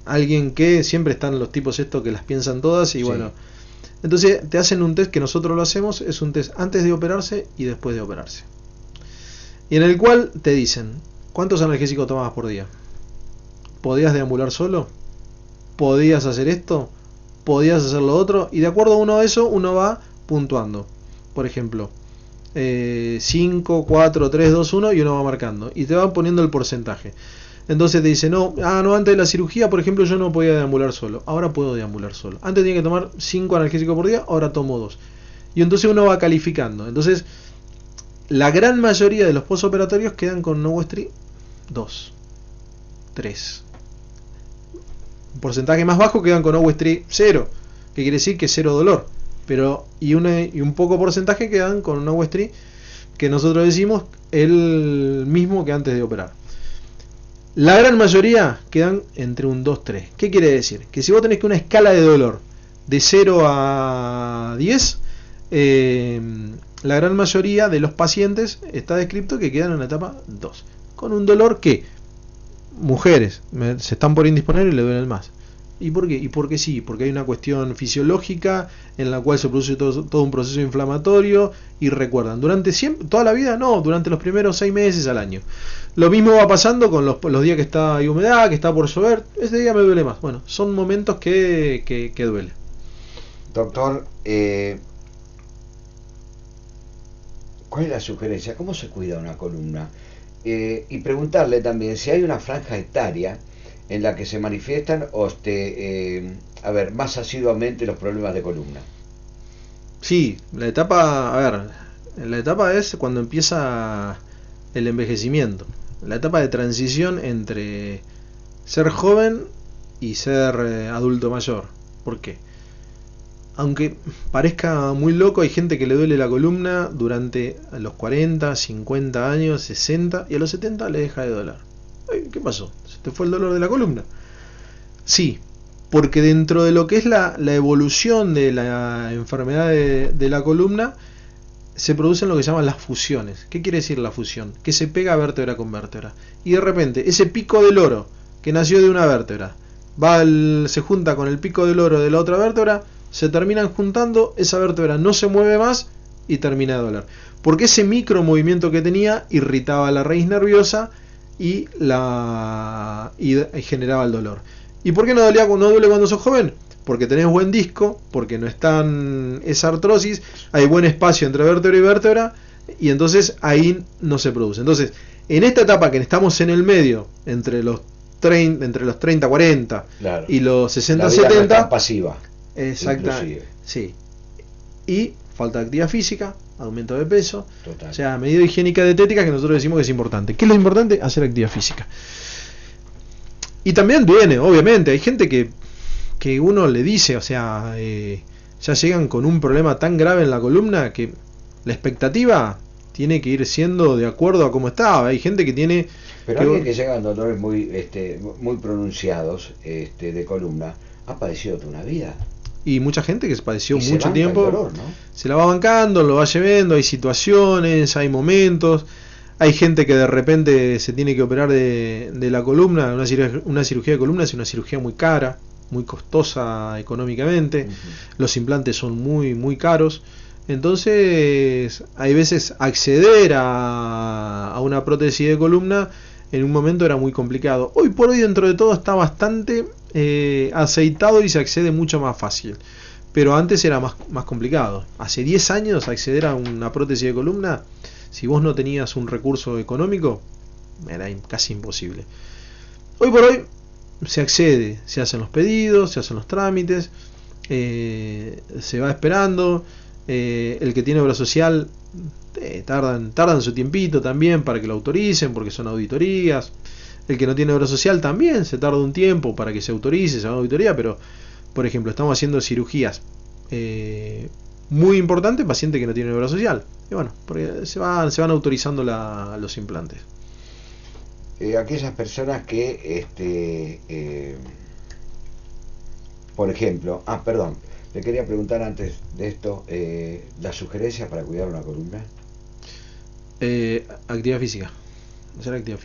S2: alguien que siempre están los tipos estos que las piensan todas y sí, bueno. Entonces te hacen un test que nosotros lo hacemos, es un test antes de operarse y después de operarse. Y en el cual te dicen, ¿cuántos analgésicos tomabas por día? ¿Podías deambular solo? ¿Podías hacer esto? ¿Podías hacer lo otro? Y de acuerdo a uno de eso, uno va puntuando. Por ejemplo, 5, 4, 3, 2, 1 y uno va marcando. Y te van poniendo el porcentaje. Entonces te dice, no, antes de la cirugía, por ejemplo, yo no podía deambular solo. Ahora puedo deambular solo. Antes tenía que tomar 5 analgésicos por día, ahora tomo 2. Y entonces uno va calificando. Entonces, la gran mayoría de los postoperatorios quedan con Owestry 2, 3. Un porcentaje más bajo quedan con Owestry 0, que quiere decir que 0 dolor. Pero y un poco porcentaje quedan con un Owestry que nosotros decimos el mismo que antes de operar. La gran mayoría quedan entre un 2-3. ¿Qué quiere decir? Que si vos tenés que una escala de dolor de 0 a 10, la gran mayoría de los pacientes está descrito que quedan en la etapa 2. Con un dolor que mujeres se están por indisponer y le duelen más. ¿Y por qué? Y porque sí, porque hay una cuestión fisiológica en la cual se produce todo un proceso inflamatorio. Y recuerdan, durante toda la vida, no, durante los primeros 6 meses al año. Lo mismo va pasando con los días que hay humedad, que está por llover. Ese día me duele más. Bueno, son momentos que duele.
S1: Doctor, ¿cuál es la sugerencia? ¿Cómo se cuida una columna? Y preguntarle también si hay una franja etaria en la que se manifiestan más asiduamente los problemas de columna.
S2: Sí, la etapa es cuando empieza el envejecimiento, la etapa de transición entre ser joven y ser adulto mayor. ¿Por qué? Aunque parezca muy loco, hay gente que le duele la columna durante los 40, 50 años, 60 y a los 70 le deja de doler. Ay, ¿qué pasó? ¿Se te fue el dolor de la columna? Sí, porque dentro de lo que es la evolución de la enfermedad de la columna se producen lo que se llaman las fusiones. ¿Qué quiere decir la fusión? Que se pega vértebra con vértebra. Y de repente ese pico del loro que nació de una vértebra se junta con el pico del loro de la otra vértebra, se terminan juntando, esa vértebra no se mueve más y termina de doler. Porque ese micro movimiento que tenía irritaba la raíz nerviosa y generaba el dolor. ¿Y por qué no duele cuando sos joven? Porque tenés buen disco, porque no están esa artrosis, hay buen espacio entre vértebra y vértebra y entonces ahí no se produce. Entonces, en esta etapa que estamos en el medio, entre los 30, 40 claro, y los 60, 70, no
S1: pasiva.
S2: Exactamente. Sí. Y falta de actividad física, aumento de peso,
S1: total.
S2: O sea, medida higiénica dietética que nosotros decimos que es importante. ¿Qué es lo importante? Hacer actividad física. Y también viene, obviamente, hay gente que uno le dice, o sea, ya llegan con un problema tan grave en la columna que la expectativa tiene que ir siendo de acuerdo a cómo estaba. Hay gente que tiene...
S1: Pero alguien que llega a dolores muy pronunciados de columna, ha padecido toda una vida.
S2: Y mucha gente que padeció
S1: Y
S2: mucho tiempo,
S1: el dolor, ¿no?
S2: se la va bancando, lo va llevando, hay situaciones, hay momentos, hay gente que de repente se tiene que operar de la columna, una cirugía de columna es una cirugía muy cara, muy costosa económicamente, los implantes son muy, muy caros, entonces hay veces acceder a una prótesis de columna en un momento era muy complicado. Hoy por hoy dentro de todo está bastante aceitado y se accede mucho más fácil. Pero antes era más complicado. Hace 10 años acceder a una prótesis de columna, si vos no tenías un recurso económico, era casi imposible. Hoy por hoy se accede, se hacen los pedidos, se hacen los trámites, se va esperando. El que tiene obra social tardan su tiempito también para que lo autoricen, porque son auditorías. El que no tiene obra social también se tarda un tiempo para que se autorice, se haga auditoría, pero por ejemplo estamos haciendo cirugías muy importantes, pacientes que no tienen obra social, y bueno, porque se van autorizando los implantes.
S1: Aquellas personas que por ejemplo, perdón, le quería preguntar antes de esto, las sugerencias para cuidar una columna.
S2: Actividad física, hacer actividad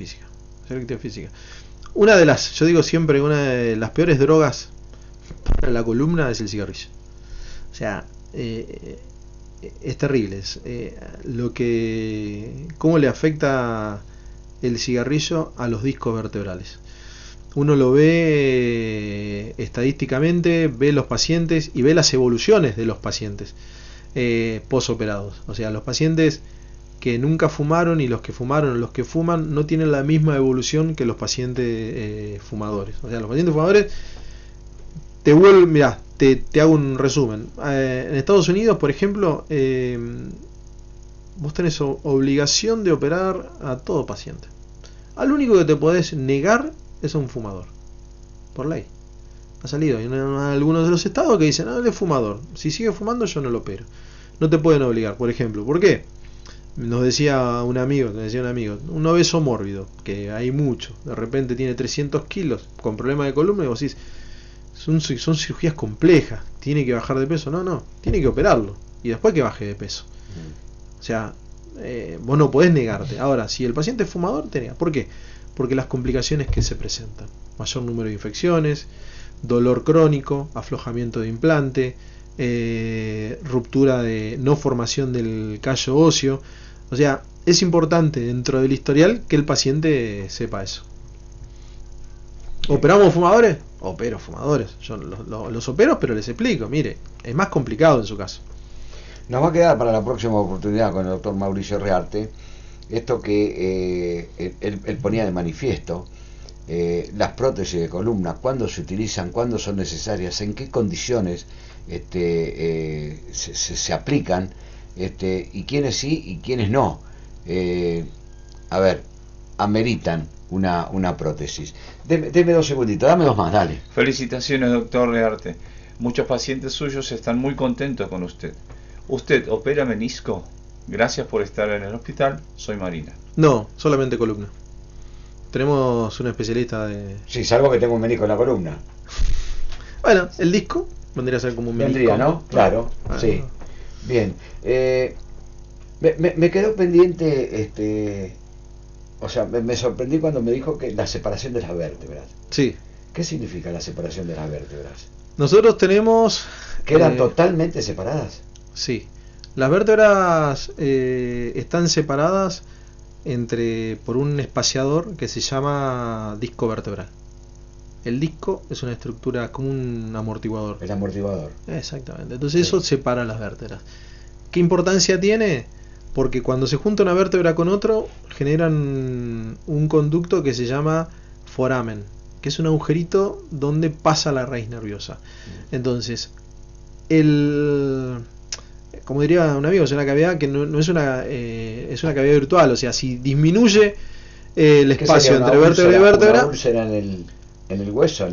S2: física. Una de las, yo digo siempre, una de las peores drogas para la columna es el cigarrillo. O sea, es terrible. Cómo le afecta el cigarrillo a los discos vertebrales. Uno lo ve estadísticamente, ve los pacientes y ve las evoluciones de los pacientes posoperados. O sea, los pacientes que nunca fumaron y los que fumaron, los que fuman, no tienen la misma evolución que los pacientes fumadores. O sea, los pacientes fumadores mirá, te hago un resumen. En Estados Unidos, por ejemplo, vos tenés obligación de operar a todo paciente. Al único que te podés negar es a un fumador, por ley. Ha salido. Hay algunos de los estados que dicen, él es fumador, si sigue fumando yo no lo opero. No te pueden obligar, por ejemplo. ¿Por qué? Nos decía un amigo, un obeso mórbido, que hay mucho, de repente tiene 300 kilos con problema de columna y vos decís, son cirugías complejas, tiene que bajar de peso. No, tiene que operarlo y después que baje de peso. O sea, vos no podés negarte. Ahora, si el paciente es fumador, te niega. ¿Por qué? Porque las complicaciones que se presentan, mayor número de infecciones, dolor crónico, aflojamiento de implante, ruptura de no formación del callo óseo. O sea, es importante dentro del historial que el paciente sepa eso. ¿Operamos fumadores? Opero fumadores. Yo los opero, pero les explico, mire, es más complicado en su caso.
S1: Nos va a quedar para la próxima oportunidad con el doctor Mauricio Rearte esto que él ponía de manifiesto, las prótesis de columna, cuándo se utilizan, cuándo son necesarias, en qué condiciones se aplican, y quiénes sí y quiénes no ameritan una prótesis. Deme 2 segunditos, dame 2 más, dale.
S3: Felicitaciones, doctor Rearte. Muchos pacientes suyos están muy contentos con usted. ¿Usted opera menisco? Gracias por estar en el hospital. Soy Marina.
S2: No, solamente columna. Tenemos un especialista de...
S1: Sí, salvo que tengo un menisco en la columna.
S2: Bueno, el disco vendría a ser como un menisco.
S1: Vendría, ¿no? Claro, sí. Bien. Me quedó pendiente, o sea, me sorprendí cuando me dijo que la separación de las vértebras.
S2: Sí.
S1: ¿Qué significa la separación de las vértebras?
S2: Nosotros tenemos...
S1: ¿Quedan totalmente separadas?
S2: Sí. Las vértebras están separadas por un espaciador que se llama disco vertebral. El disco es una estructura como un amortiguador.
S1: El amortiguador.
S2: Exactamente. Entonces eso separa las vértebras. ¿Qué importancia tiene? Porque cuando se junta una vértebra con otro, generan un conducto que se llama foramen, que es un agujerito donde pasa la raíz nerviosa. Entonces, como diría un amigo, es una cavidad que no es es una cavidad virtual. O sea, si disminuye el espacio entre vértebra y vértebra,
S1: una úlcera en el hueso,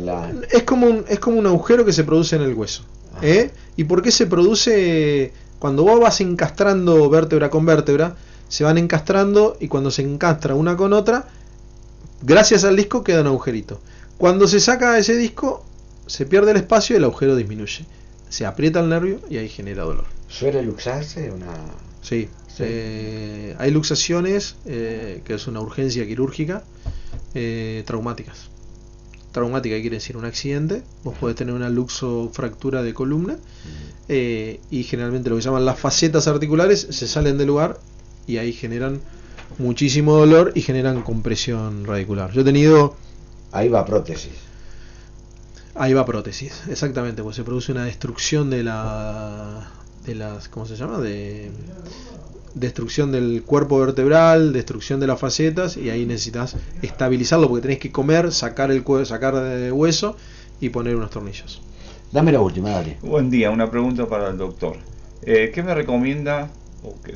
S2: es como un agujero que se produce en el hueso. ¿Y por qué se produce? Cuando vos vas encastrando vértebra con vértebra, se van encastrando y cuando se encastra una con otra, gracias al disco queda un agujerito. Cuando se saca ese disco, se pierde el espacio y el agujero disminuye. Se aprieta el nervio y ahí genera dolor.
S1: ¿Suele luxarse una...?
S2: Sí. Hay luxaciones, que es una urgencia quirúrgica, traumáticas. Traumática quiere decir un accidente. Vos podés tener una luxofractura de columna, y generalmente lo que llaman las facetas articulares se salen del lugar y ahí generan muchísimo dolor y generan compresión radicular. Yo he tenido...
S1: Ahí va prótesis.
S2: Ahí va prótesis, exactamente, pues se produce una destrucción de las ¿cómo se llama? Destrucción del cuerpo vertebral, destrucción de las facetas, y ahí necesitas estabilizarlo porque tenés que comer, sacar hueso y poner unos tornillos.
S1: Dame la última, dale.
S3: Buen día, una pregunta para el doctor. ¿Qué me recomienda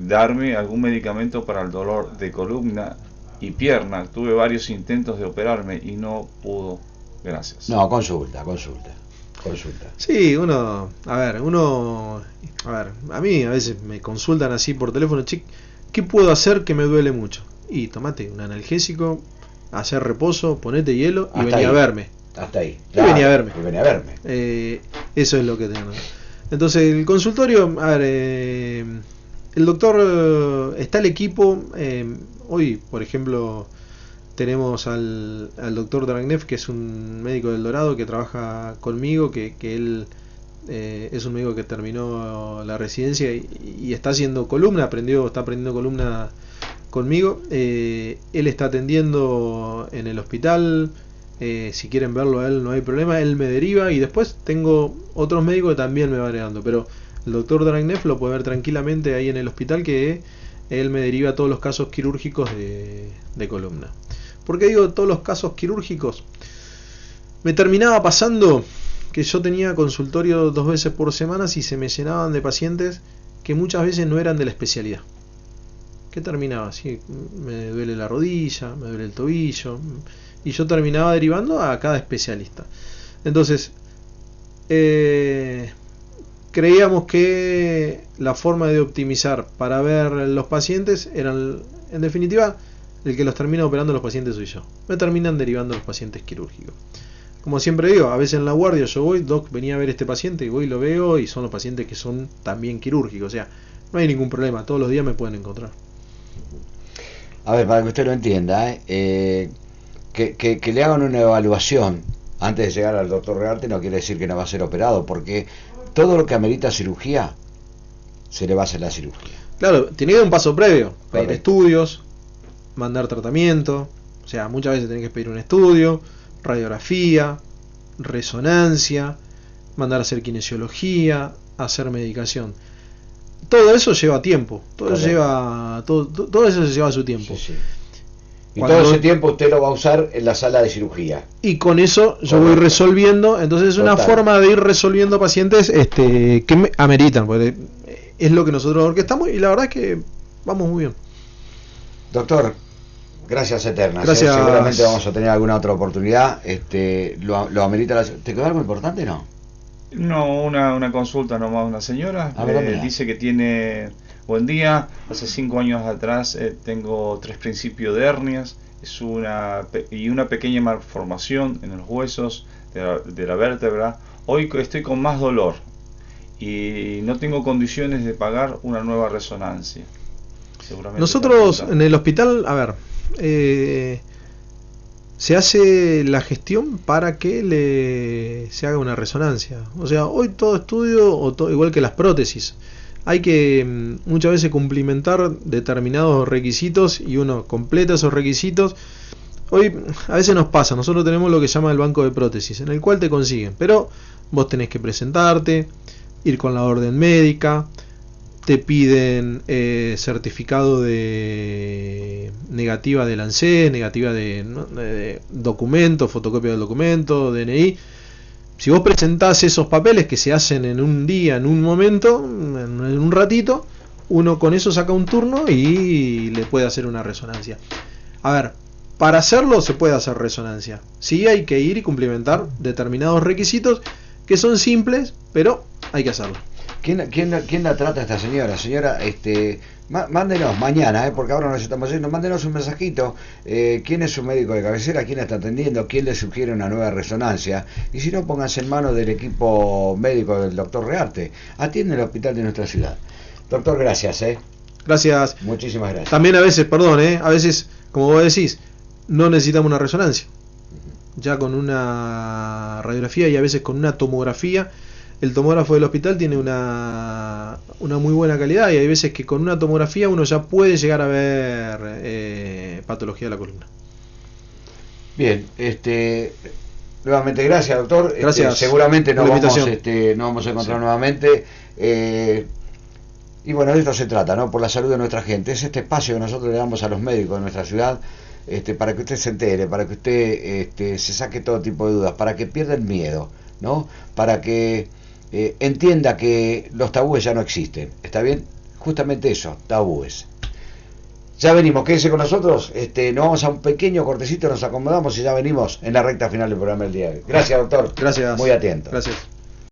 S3: darme algún medicamento para el dolor de columna y pierna? Tuve varios intentos de operarme y no pudo. Gracias.
S1: No, consulta.
S2: Sí, a mí a veces me consultan así por teléfono, che, ¿qué puedo hacer que me duele mucho? Y tomate un analgésico, hacer reposo, ponete hielo y vení a verme.
S1: Hasta ahí.
S2: Claro, y venía a verme. Eso es lo que tengo. Entonces, el consultorio, el doctor, está el equipo, hoy, por ejemplo, tenemos al doctor Dragnev, que es un médico del Dorado que trabaja conmigo, que él es un médico que terminó la residencia y está haciendo columna, está aprendiendo columna conmigo. Él está atendiendo en el hospital. Si quieren verlo a él no hay problema, él me deriva y después tengo otros médicos que también me van agregando, pero el doctor Dragnev lo puede ver tranquilamente ahí en el hospital, que él me deriva todos los casos quirúrgicos de columna. ¿Por qué digo todos los casos quirúrgicos? Me terminaba pasando que yo tenía consultorio 2 veces por semana y se me llenaban de pacientes que muchas veces no eran de la especialidad. ¿Qué terminaba? Sí, me duele la rodilla, me duele el tobillo, y yo terminaba derivando a cada especialista. Entonces, creíamos que la forma de optimizar para ver los pacientes eran, en definitiva, el que los termina operando los pacientes soy yo. Me terminan derivando los pacientes quirúrgicos. Como siempre digo, a veces en la guardia yo voy, doc, venía a ver este paciente, y voy y lo veo, y son los pacientes que son también quirúrgicos. O sea, no hay ningún problema, todos los días me pueden encontrar.
S1: A ver, para que usted lo entienda, que le hagan una evaluación antes de llegar al doctor Rearte no quiere decir que no va a ser operado, porque todo lo que amerita cirugía se le va a hacer la cirugía.
S2: Claro, tiene que ir un paso previo, pedir estudios, mandar tratamiento, o sea, muchas veces tenés que pedir un estudio, radiografía, resonancia, mandar a hacer kinesiología, hacer medicación. Todo eso lleva tiempo, todo eso se lleva su tiempo.
S1: Sí. Y todo ese tiempo usted lo va a usar en la sala de cirugía.
S2: Y con eso yo voy resolviendo, entonces es una forma de ir resolviendo pacientes que ameritan, porque es lo que nosotros orquestamos y la verdad es que vamos muy bien.
S1: Doctor, gracias eternas.
S2: Gracias.
S1: Seguramente vamos a tener alguna otra oportunidad. Lo amerita. ¿Te quedó algo importante, no?
S3: No, una consulta nomás. Una señora dice que tiene... Buen día, hace 5 años atrás tengo 3 principios de hernias y una pequeña malformación en los huesos de la vértebra. Hoy estoy con más dolor y no tengo condiciones de pagar una nueva resonancia. Seguramente
S2: nosotros en el hospital, se hace la gestión para que se haga una resonancia. O sea, hoy todo estudio, igual que las prótesis, hay que muchas veces cumplimentar determinados requisitos y uno completa esos requisitos. Hoy a veces nos pasa, nosotros tenemos lo que se llama el banco de prótesis, en el cual te consiguen, pero vos tenés que presentarte, ir con la orden médica, te piden certificado de negativa del ANSES, negativa de documento, fotocopia del documento, DNI. Si vos presentás esos papeles que se hacen en un día, en un momento, en un ratito, uno con eso saca un turno y le puede hacer una resonancia. A ver, para hacerlo se puede hacer resonancia. Sí, hay que ir y cumplimentar determinados requisitos que son simples, pero hay que hacerlo.
S1: ¿Quién la trata esta señora? Señora, mándenos mañana, porque ahora nos estamos yendo, mándenos un mensajito. ¿Quién es su médico de cabecera? ¿Quién la está atendiendo? ¿Quién le sugiere una nueva resonancia? Y si no, pónganse en manos del equipo médico del doctor Rearte. Atiende el hospital de nuestra ciudad. Doctor, gracias.
S2: Gracias.
S1: Muchísimas gracias.
S2: También a veces, perdón, a veces, como vos decís, no necesitamos una resonancia. Ya con una radiografía y a veces con una tomografía. El tomógrafo del hospital tiene una muy buena calidad y hay veces que con una tomografía uno ya puede llegar a ver patología de la columna.
S1: Bien, nuevamente gracias, doctor.
S2: Gracias.
S1: Seguramente nos vamos a encontrar
S2: Sí.
S1: nuevamente. Y bueno, de esto se trata, ¿no? Por la salud de nuestra gente. Es este espacio que nosotros le damos a los médicos de nuestra ciudad, para que usted se entere, para que usted se saque todo tipo de dudas, para que pierda el miedo, ¿no? Para que entienda que los tabúes ya no existen. ¿Está bien? Justamente eso, tabúes. Ya venimos, quédese con nosotros. Nos vamos a un pequeño cortecito, nos acomodamos y ya venimos en la recta final del programa del día de hoy. Gracias, doctor.
S2: Gracias.
S1: Muy atento.
S2: Gracias.